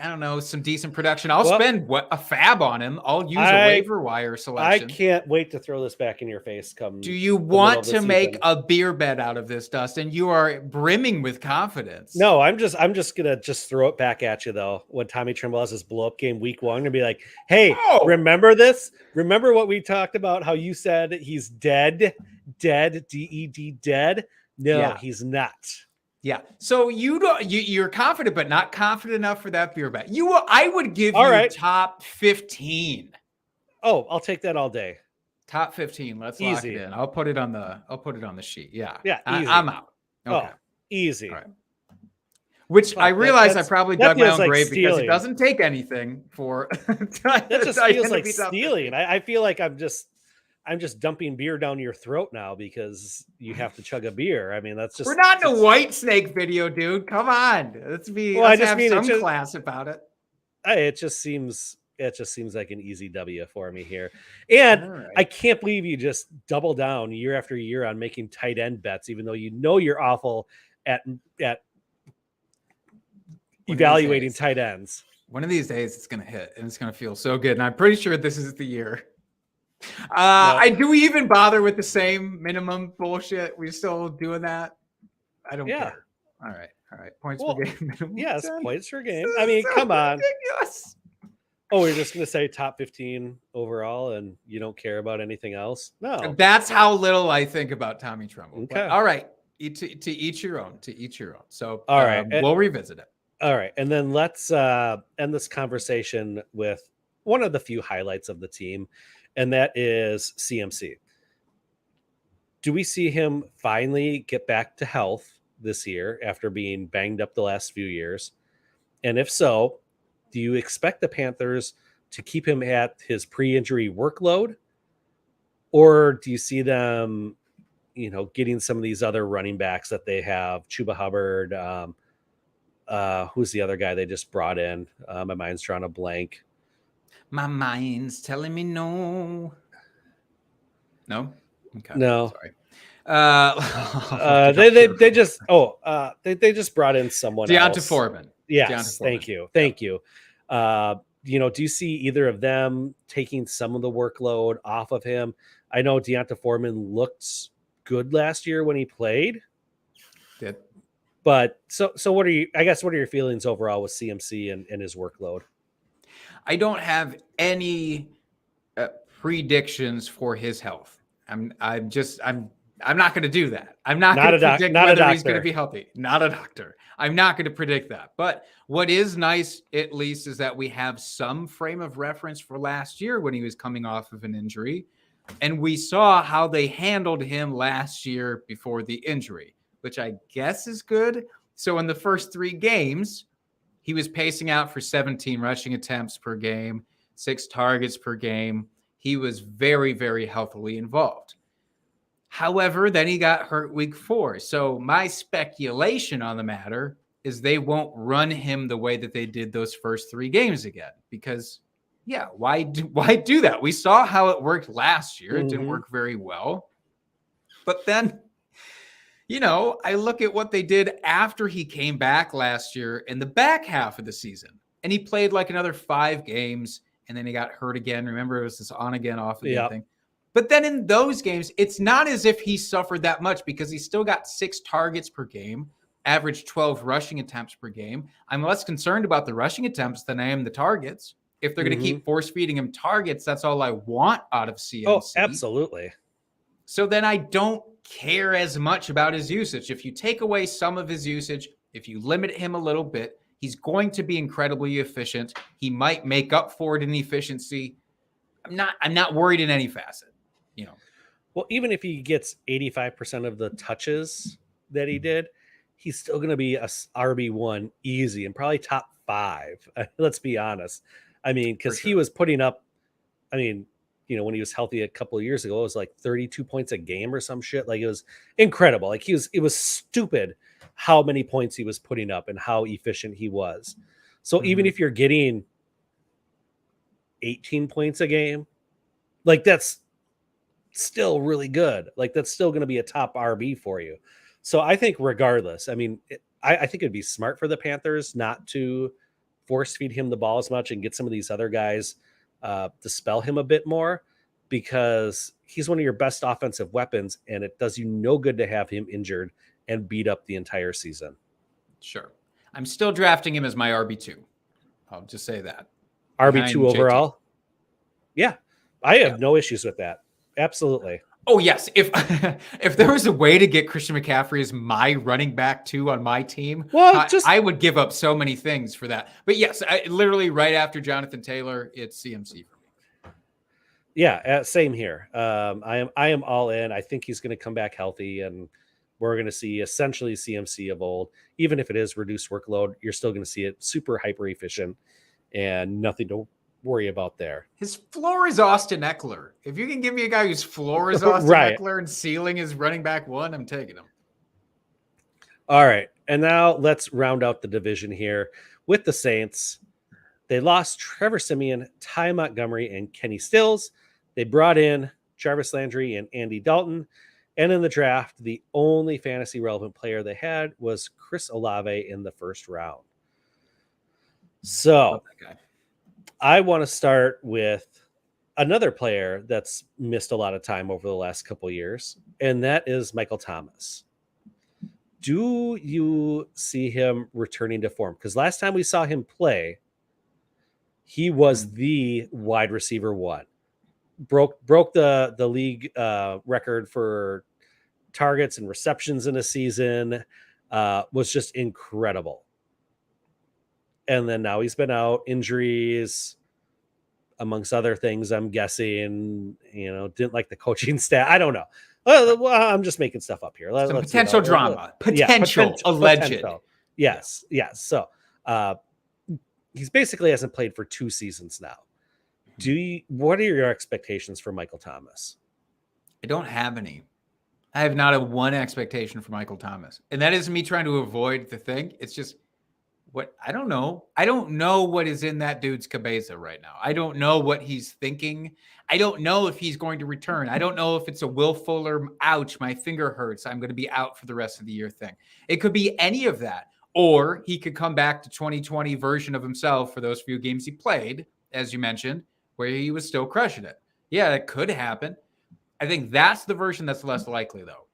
I don't know, some decent production. I'll spend a fab on him. I'll use a waiver wire selection. I can't wait to throw this back in your face. Do you want to make a beer bet out of this, Dustin? You are brimming with confidence. No, I'm just gonna throw it back at you though. When Tommy Tremble has his blow up game week 1, and be like, hey, remember this? Remember what we talked about? How you said he's dead, DED. No, he's not. Yeah. So you're confident, but not confident enough for that beer bet. I would give All you right. top 15. Oh, I'll take that all day. Top 15. Let's lock it Easy. in. I'll put it on the sheet. Yeah. Yeah, easy. I'm out. Okay. Oh, easy. All right. Which I realize I probably dug my feels own like grave because stealing. it doesn't take anything for That just feels like stealing. I feel like I'm just dumping beer down your throat now because you have to chug a beer. I mean, that's just We're not in a White Snake video, dude. Come on. Let's have some class about it. It just seems like an easy W for me here. And right. I can't believe you just double down year after year on making tight end bets, even though you know you're awful at evaluating tight ends. One of these days it's going to hit and it's going to feel so good. And I'm pretty sure this is the year. Do we even bother with the same minimum bullshit? We still doing that? I don't care. All right. Points per game. Minimum yes, 10. Points per game. I mean, come on. Ridiculous. Oh, we're just going to say top 15 overall and you don't care about anything else? No. That's how little I think about Tommy Tremble. Okay. But, all right. To each your own. So all right. We'll revisit it. All right. And then let's end this conversation with one of the few highlights of the team, and that is CMC. Do we see him finally get back to health this year after being banged up the last few years? And if so, do you expect the Panthers to keep him at his pre-injury workload? Or do you see them, getting some of these other running backs that they have, Chuba Hubbard, who's the other guy they just brought in? My mind's drawing a blank. My mind's telling me no. No? Okay. No. Sorry. They just brought in someone Deonta else. Foreman. Yes. Deonta Foreman. Thank you. Do you see either of them taking some of the workload off of him? I know Deonta Foreman looked good last year when he played. Did. But so what are your feelings overall with CMC and his workload? I don't have any predictions for his health. I'm not going to do that. I'm not going to predict whether he's going to be healthy. Not a doctor. I'm not going to predict that. But what is nice, at least, is that we have some frame of reference for last year when he was coming off of an injury. And we saw how they handled him last year before the injury, which I guess is good. So in the first 3 games, he was pacing out for 17 rushing attempts per game, 6 targets per game. He was very, very healthily involved. However, then he got hurt week 4. So my speculation on the matter is they won't run him the way that they did those first 3 games again. Because, why do that? We saw how it worked last year. It didn't work very well. But then, I look at what they did after he came back last year in the back half of the season. And he played like another 5 games, and then he got hurt again. Remember, it was this on again, off again thing. But then in those games, it's not as if he suffered that much because he still got 6 targets per game, averaged 12 rushing attempts per game. I'm less concerned about the rushing attempts than I am the targets. If they're going to keep force feeding him targets, that's all I want out of CMC. Oh, absolutely. So then I don't care as much about his usage. If you take away some of his usage, if you limit him a little bit, he's going to be incredibly efficient. He might make up for it in efficiency. I'm not worried in any facet. Well, even if he gets 85% of the touches that he did, he's still going to be a RB1 easy and probably top 5. Let's be honest. I mean, because he was putting up, when he was healthy a couple of years ago, it was like 32 points a game or some shit. Like, it was incredible. Like, it was stupid how many points he was putting up and how efficient he was. So even if you're getting 18 points a game, like, that's still really good. Like, that's still going to be a top RB for you. So I think regardless, I think it'd be smart for the Panthers not to force feed him the ball as much and get some of these other guys to spell him a bit more, because he's one of your best offensive weapons, and it does you no good to have him injured and beat up the entire season. Sure. I'm still drafting him as my RB2. I'll just say that. RB2 overall? Yeah. I have no issues with that. Absolutely. Oh yes, if if there was a way to get Christian McCaffrey as my running back 2 on my team, Well, I would give up so many things for that. But yes, literally right after Jonathan Taylor, it's CMC for me. Yeah, same here. I am all in. I think he's going to come back healthy, and we're going to see essentially CMC of old. Even if it is reduced workload, you're still going to see it super hyper efficient and nothing to worry about there. His floor is Austin Eckler. If you can give me a guy whose floor is Austin Right. Eckler and ceiling is running back 1, I'm taking him. All right, and now let's round out the division here with the Saints. They lost Trevor Siemian, Ty Montgomery, and Kenny Stills. They brought in Jarvis Landry and Andy Dalton. And in the draft, the only fantasy relevant player they had was Chris Olave in the first round. So I want to start with another player that's missed a lot of time over the last couple of years, and that is Michael Thomas. Do you see him returning to form? Because last time we saw him play, he was the wide receiver 1. Broke the league record for targets and receptions in a season. Was just incredible. And then now he's been out, injuries, amongst other things. I'm guessing, didn't like the coaching staff. I don't know. Well, I'm just making stuff up here. Some potential drama. Alleged. Yes. So he's basically hasn't played for 2 seasons now. What are your expectations for Michael Thomas? I don't have any. I have not a one expectation for Michael Thomas. And that isn't me trying to avoid the thing. It's just I don't know. I don't know what is in that dude's cabeza right now. I don't know what he's thinking. I don't know if he's going to return. I don't know if it's a Will Fuller, ouch, my finger hurts, I'm going to be out for the rest of the year thing. It could be any of that. Or he could come back to 2020 version of himself for those few games he played, as you mentioned, where he was still crushing it. Yeah, that could happen. I think that's the version that's less likely, though.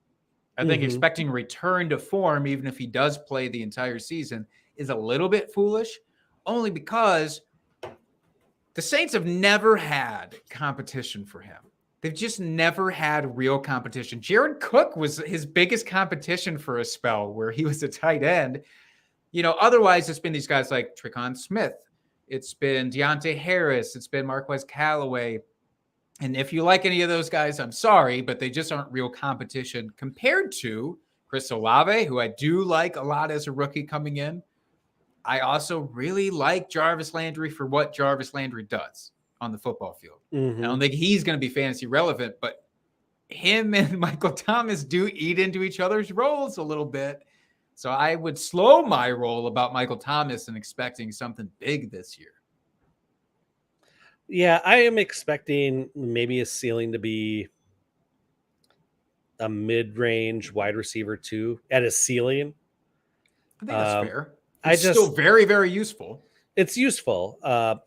I think expecting a return to form, even if he does play the entire season, is a little bit foolish, only because the Saints have never had competition for him. They've just never had real competition. Jared Cook was his biggest competition for a spell where he was a tight end. Otherwise it's been these guys like Tre'Quan Smith. It's been Deontay Harris. It's been Marquez Callaway. And if you like any of those guys, I'm sorry, but they just aren't real competition compared to Chris Olave, who I do like a lot as a rookie coming in. I also really like Jarvis Landry for what Jarvis Landry does on the football field. I don't think he's going to be fantasy relevant, but him and Michael Thomas do eat into each other's roles a little bit. So I would slow my roll about Michael Thomas and expecting something big this year. Yeah, I am expecting maybe a ceiling to be a mid-range wide receiver 2 at a ceiling. I think that's fair. It's still very, very useful. It's useful. I'm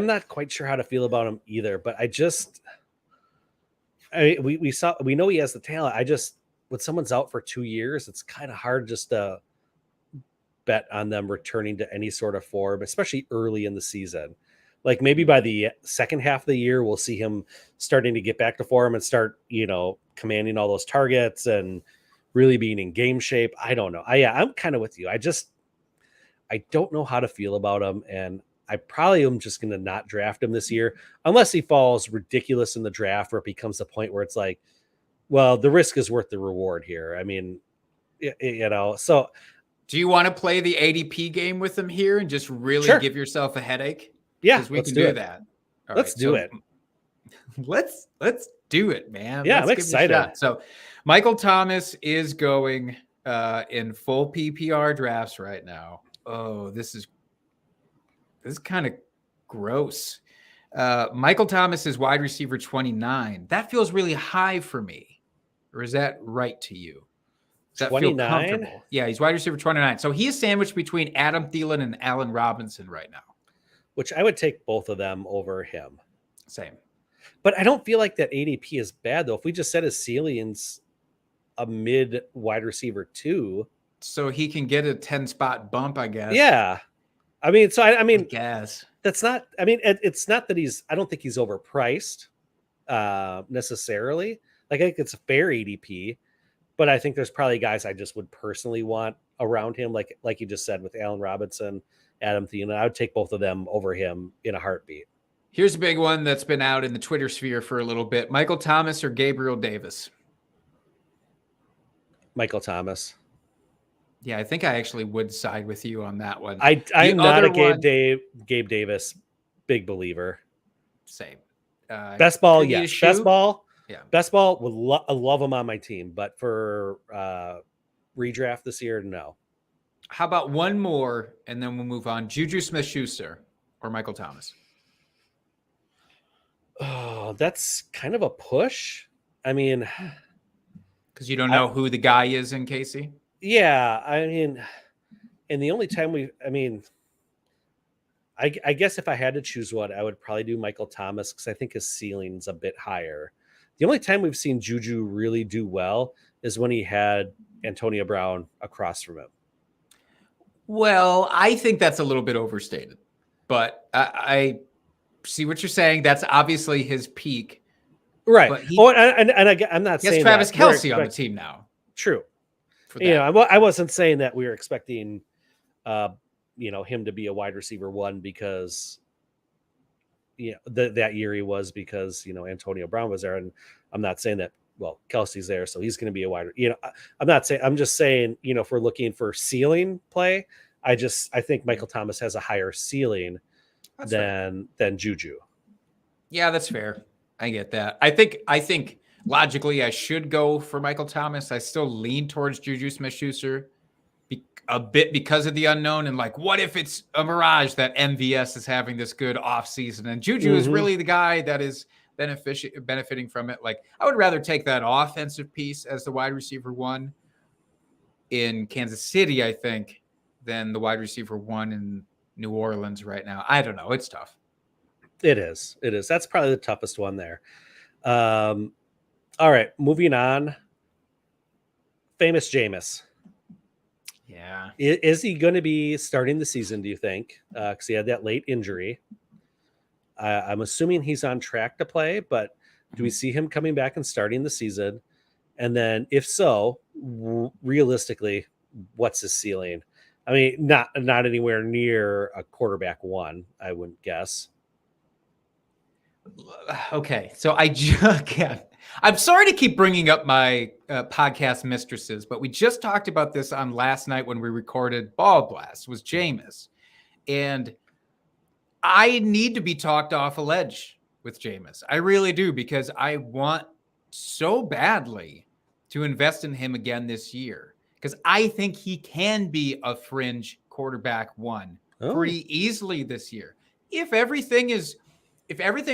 not quite sure how to feel about him either, but we know he has the talent. When someone's out for 2 years, it's kind of hard just to bet on them returning to any sort of form, especially early in the season. Like maybe by the second half of the year, we'll see him starting to get back to form and start, commanding all those targets and really being in game shape. I don't know. I'm kind of with you. I don't know how to feel about him. And I probably am just going to not draft him this year unless he falls ridiculous in the draft, where it becomes a point where it's like, well, the risk is worth the reward here. I mean, so. Do you want to play the ADP game with him here and just really give yourself a headache? Yeah, because we can do that. All let's do it. Let's do it, man. Yeah, I'm excited. So Michael Thomas is going in full PPR drafts right now. Oh, this is kind of gross. Michael Thomas is wide receiver 29. That feels really high for me. Or is that right to you? Does that 29? feel comfortable? Yeah, he's wide receiver 29. So he is sandwiched between Adam Thielen and Allen Robinson right now. Which I would take both of them over him. Same. But I don't feel like that ADP is bad, though. If we just set his ceilings a mid wide receiver 2. So he can get a 10-spot bump, I guess. Yeah. I mean, so I mean, I guess. That's not, I mean, it's not that I don't think he's overpriced. necessarily. Like, I think it's a fair ADP, but I think there's probably guys I just would personally want around him. Like you just said with Allen Robinson, Adam Thielen, I would take both of them over him in a heartbeat. Here's a big one that's been out in the Twitter sphere for a little bit. Michael Thomas or Gabriel Davis? Michael Thomas. Yeah, I think I actually would side with you on that one. I'm not a Gabe Davis big believer. Same. Best ball, yes. Best ball. Yeah. Best ball, I love him on my team, but for redraft this year, no. How about one more, and then we'll move on. Juju Smith-Schuster or Michael Thomas? Oh, that's kind of a push. I mean, because you don't know who the guy is in Casey? Yeah, I mean, and the only time I guess if I had to choose one, I would probably do Michael Thomas because I think his ceiling's a bit higher. The only time we've seen Juju really do well is when he had Antonio Brown across from him. Well, I think that's a little bit overstated, but I see what you're saying. That's obviously his peak. Right. But I'm not saying Travis Kelce on the team now. True. I wasn't saying that we were expecting, him to be a wide receiver one because, that year he was because, Antonio Brown was there. And I'm not saying that, Kelsey's there, so he's going to be a wide, I'm just saying, if we're looking for ceiling play, I think Michael Thomas has a higher ceiling than Juju. Yeah, that's fair. I get that. I think logically I should go for Michael Thomas. I still lean towards Juju Smith-Schuster a bit because of the unknown. And like, what if it's a mirage that MVS is having this good offseason and Juju is really the guy that is benefiting from it? Like, I would rather take that offensive piece as the wide receiver one in Kansas City, I think, than the wide receiver one in New Orleans right now. I don't know. It's tough. It is. That's probably the toughest one there. All right, moving on. Famous Jameis. Yeah. Is he going to be starting the season, do you think? Because he had that late injury. I'm assuming he's on track to play, but do we see him coming back and starting the season? And then if so, realistically, what's his ceiling? I mean, not anywhere near a quarterback one, I wouldn't guess. Okay, so I'm sorry to keep bringing up my podcast mistresses, but we just talked about this on last night when we recorded Ball Blast was Jameis. And I need to be talked off a ledge with Jameis. I really do, because I want so badly to invest in him again this year, because I think he can be a fringe quarterback one pretty easily this year. If everything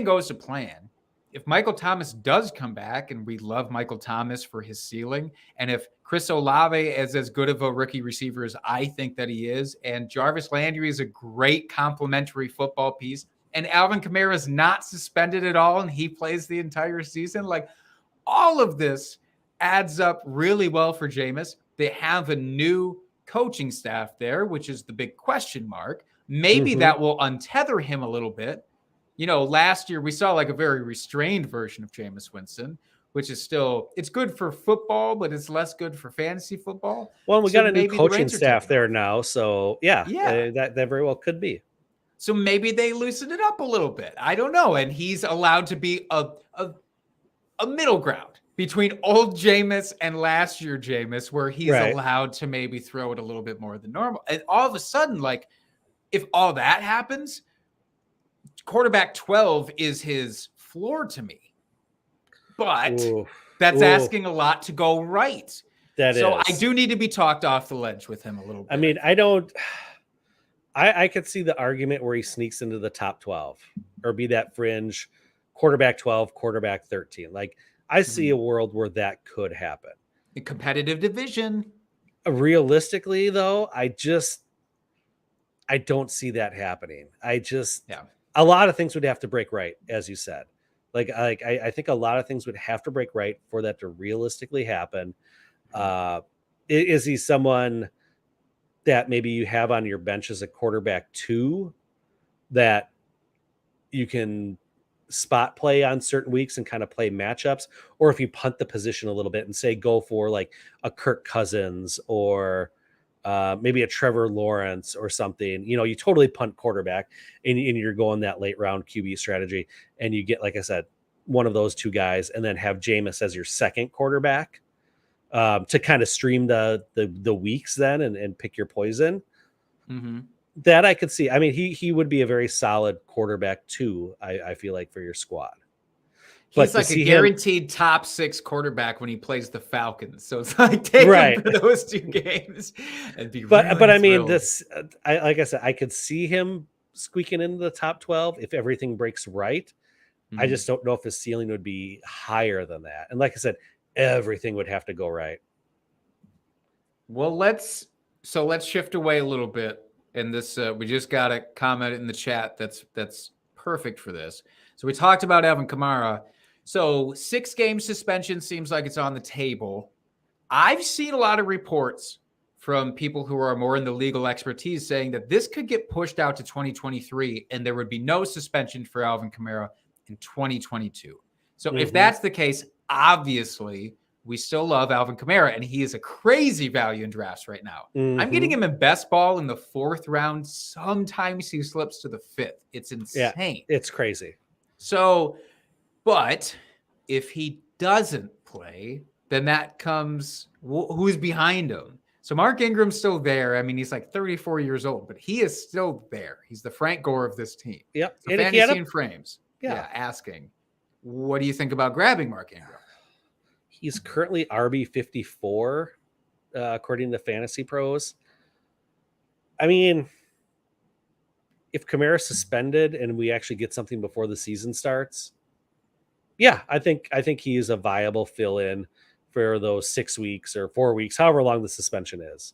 goes to plan, if Michael Thomas does come back, and we love Michael Thomas for his ceiling, and if Chris Olave is as good of a rookie receiver as I think that he is, and Jarvis Landry is a great complementary football piece, and Alvin Kamara is not suspended at all, and he plays the entire season, like, all of this adds up really well for Jameis. They have a new coaching staff there, which is the big question mark. Maybe that will untether him a little bit. Last year we saw like a very restrained version of Jameis Winston, which is still, it's good for football, but it's less good for fantasy football. Well, we got a new coaching staff there now. So that very well could be. So maybe they loosen it up a little bit. I don't know. And he's allowed to be a middle ground between old Jameis and last year Jameis, where he's allowed to maybe throw it a little bit more than normal. And all of a sudden, like, if all that happens, quarterback 12 is his floor to me. But that's asking a lot to go right. So I do need to be talked off the ledge with him a little bit. I mean, I could see the argument where he sneaks into the top 12 or be that fringe quarterback 12, quarterback 13. Like, I see a world where that could happen. A competitive division. Realistically, though, I don't see that happening. A lot of things would have to break right, as you said. I think a lot of things would have to break right for that to realistically happen. Is he someone that maybe you have on your bench as a quarterback 2 that you can spot play on certain weeks and kind of play matchups, or if you punt the position a little bit and say go for like a Kirk Cousins or maybe a Trevor Lawrence or something, you totally punt quarterback and you're going that late round QB strategy, and you get, like I said, one of those two guys, and then have Jameis as your second quarterback to kind of stream the weeks then and pick your poison. Mm-hmm. That I could see. I mean, he would be a very solid quarterback too, I feel like, for your squad. He's like a guaranteed top 6 quarterback when he plays the Falcons. So it's like take him for those 2 games and be but I mean, thrilled. this like I said, I could see him squeaking into the top 12 if everything breaks right. Mm-hmm. I just don't know if his ceiling would be higher than that. And like I said, everything would have to go right. Well, let's shift away a little bit. And this we just got a comment in the chat that's perfect for this. So we talked about Alvin Kamara. So 6-game suspension seems like it's on the table. I've seen a lot of reports from people who are more in the legal expertise saying that this could get pushed out to 2023 and there would be no suspension for Alvin Kamara in 2022. So if that's the case, obviously we still love Alvin Kamara, and he is a crazy value in drafts right now. I'm getting him in best ball in the 4th round. Sometimes he slips to the 5th. It's insane. Yeah, it's crazy. So, but if he doesn't play, then that comes, who's behind him? So Mark Ingram's still there. I mean, he's like 34 years old, but he is still there. He's the Frank Gore of this team. Yep. So Fantasy and Frames. Yeah. Asking, what do you think about grabbing Mark Ingram? He's currently RB 54, according to Fantasy Pros. I mean, if Kamara's suspended and we actually get something before the season starts, yeah, I think he is a viable fill-in for those 6 weeks or 4 weeks, however long the suspension is.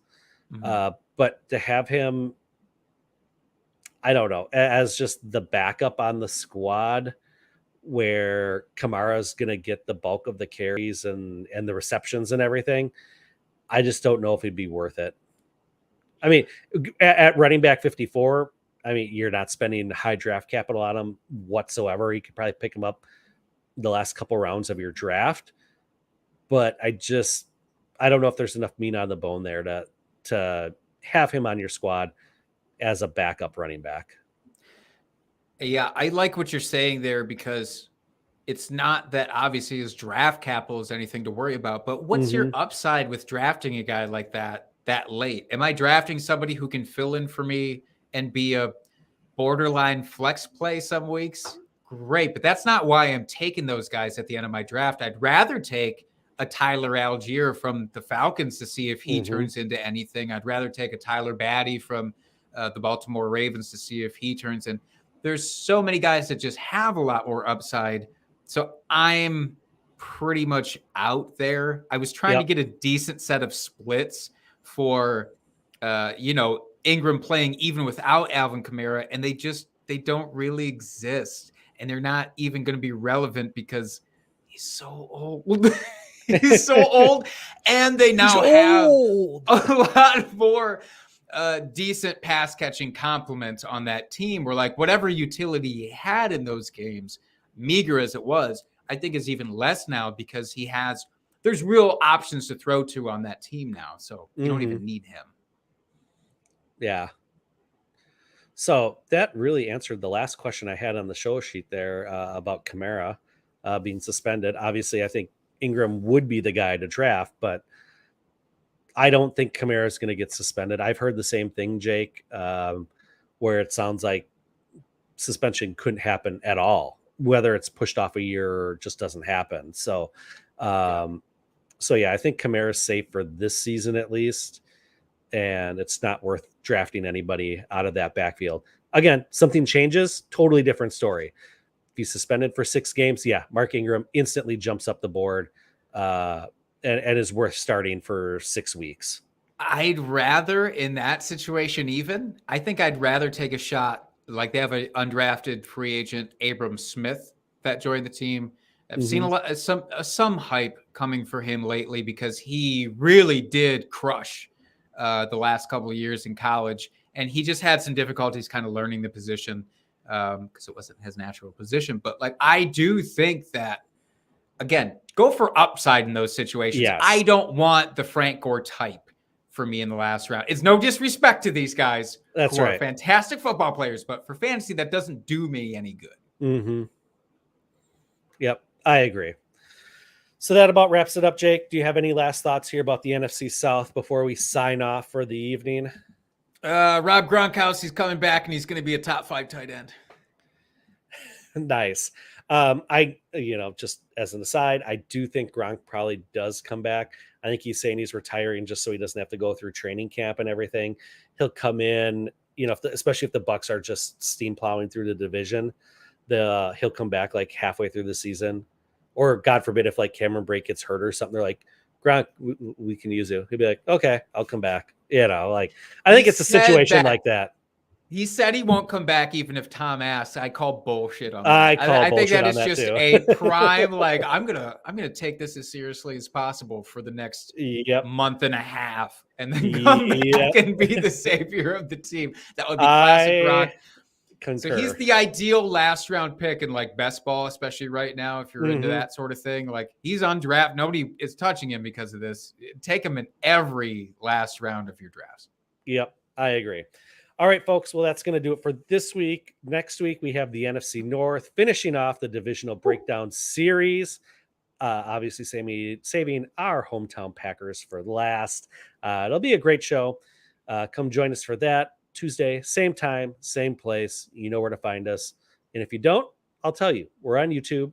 But to have him, I don't know, as just the backup on the squad, where Kamara's going to get the bulk of the carries and the receptions and everything, I just don't know if it'd be worth it. I mean, at running back 54, I mean, you're not spending high draft capital on him whatsoever. You could probably pick him up the last couple rounds of your draft. But I don't know if there's enough meat on the bone there to have him on your squad as a backup running back. Yeah, I like what you're saying there, because it's not that obviously his draft capital is anything to worry about, but what's your upside with drafting a guy like that late? Am I drafting somebody who can fill in for me and be a borderline flex play some weeks? Great, but that's not why I'm taking those guys at the end of my draft. I'd rather take a Tyler Algier from the Falcons to see if he turns into anything. I'd rather take a Tyler Batty from the Baltimore Ravens to see if he turns in. There's so many guys that just have a lot more upside. So I'm pretty much out there. I was trying to get a decent set of splits for, Ingram playing even without Alvin Kamara, and they don't really exist. And they're not even going to be relevant because he's so old. He's so old. And they now have a lot more decent pass catching compliments on that team, where like whatever utility he had in those games, meager as it was, I think is even less now, because there's real options to throw to on that team now. So you don't even need him. Yeah. So that really answered the last question I had on the show sheet there about Kamara being suspended. Obviously, I think Ingram would be the guy to draft, but I don't think Kamara is going to get suspended. I've heard the same thing, Jake, where it sounds like suspension couldn't happen at all, whether it's pushed off a year or just doesn't happen. So, I think Kamara is safe for this season at least, and it's not worth drafting anybody out of that backfield. Again, something changes, totally different story. If he's suspended for 6 games, Mark Ingram instantly jumps up the board. And is worth starting for 6 weeks. I'd rather, in that situation, I think I'd rather take a shot. Like they have an undrafted free agent, Abram Smith, that joined the team. I've seen some hype coming for him lately, because he really did crush the last couple of years in college, and he just had some difficulties kind of learning the position. because it wasn't his natural position. But like, I do think that, again, go for upside in those situations. Yes. I don't want the Frank Gore type for me in the last round. It's no disrespect to these guys. That's who right. are fantastic football players, but for fantasy, that doesn't do me any good. Mm-hmm. Yep, I agree. So that about wraps it up, Jake. Do you have any last thoughts here about the NFC South before we sign off for the evening? Rob Gronkowski's coming back, and he's going to be a top 5 tight end. Nice. Just as an aside, I do think Gronk probably does come back. I think he's saying he's retiring just so he doesn't have to go through training camp and everything. He'll come in, especially if the Bucs are just steam plowing through the division, he'll come back like halfway through the season. Or God forbid, if like Cameron Brate gets hurt or something, they're like, Gronk, we can use you. He'll be like, okay, I'll come back. I think it's a situation like that. He said he won't come back even if Tom asks. I call bullshit on that. I think that is that just too. a prime, like, I'm gonna take this as seriously as possible for the next month and a half, and then come back and be the savior of the team. That would be classic Gronk. Concur. So he's the ideal last round pick in like best ball, especially right now. If you're into that sort of thing, like he's on draft. Nobody is touching him because of this. Take him in every last round of your drafts. Yep, I agree. All right, folks. Well, that's going to do it for this week. Next week, we have the NFC North finishing off the divisional breakdown series. Obviously, saving our hometown Packers for last. It'll be a great show. Come join us for that. Tuesday, same time, same place. You know where to find us. And if you don't, I'll tell you. We're on YouTube.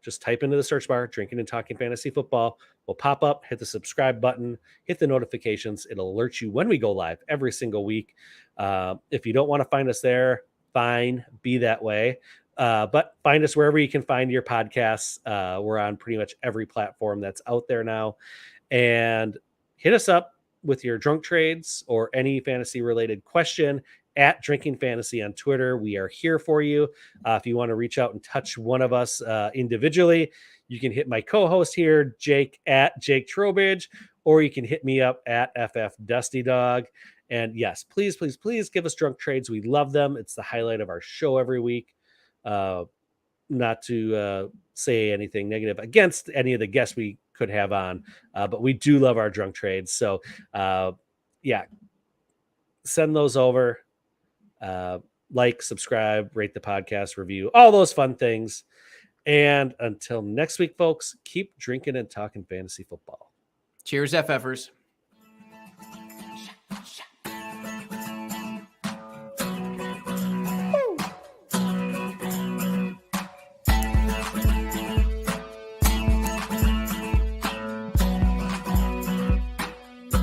Just type into the search bar, Drinking and Talking Fantasy Football. We'll pop up, hit the subscribe button, hit the notifications. It'll alert you when we go live every single week. If you don't want to find us there, fine, be that way. But find us wherever you can find your podcasts. We're on pretty much every platform that's out there now. And hit us up with your drunk trades or any fantasy related question at Drinking Fantasy on Twitter. We are here for you. If you want to reach out and touch one of us individually, you can hit my co-host here, Jake at Jake Trowbridge, or you can hit me up at FF Dusty Dog. And yes, please, please, please give us drunk trades. We love them. It's the highlight of our show every week. Not to say anything negative against any of the guests we could have on, but we do love our drunk trades. So send those over. Like, subscribe, rate the podcast, review, all those fun things. And until next week, folks, keep drinking and talking fantasy football. Cheers, FFers.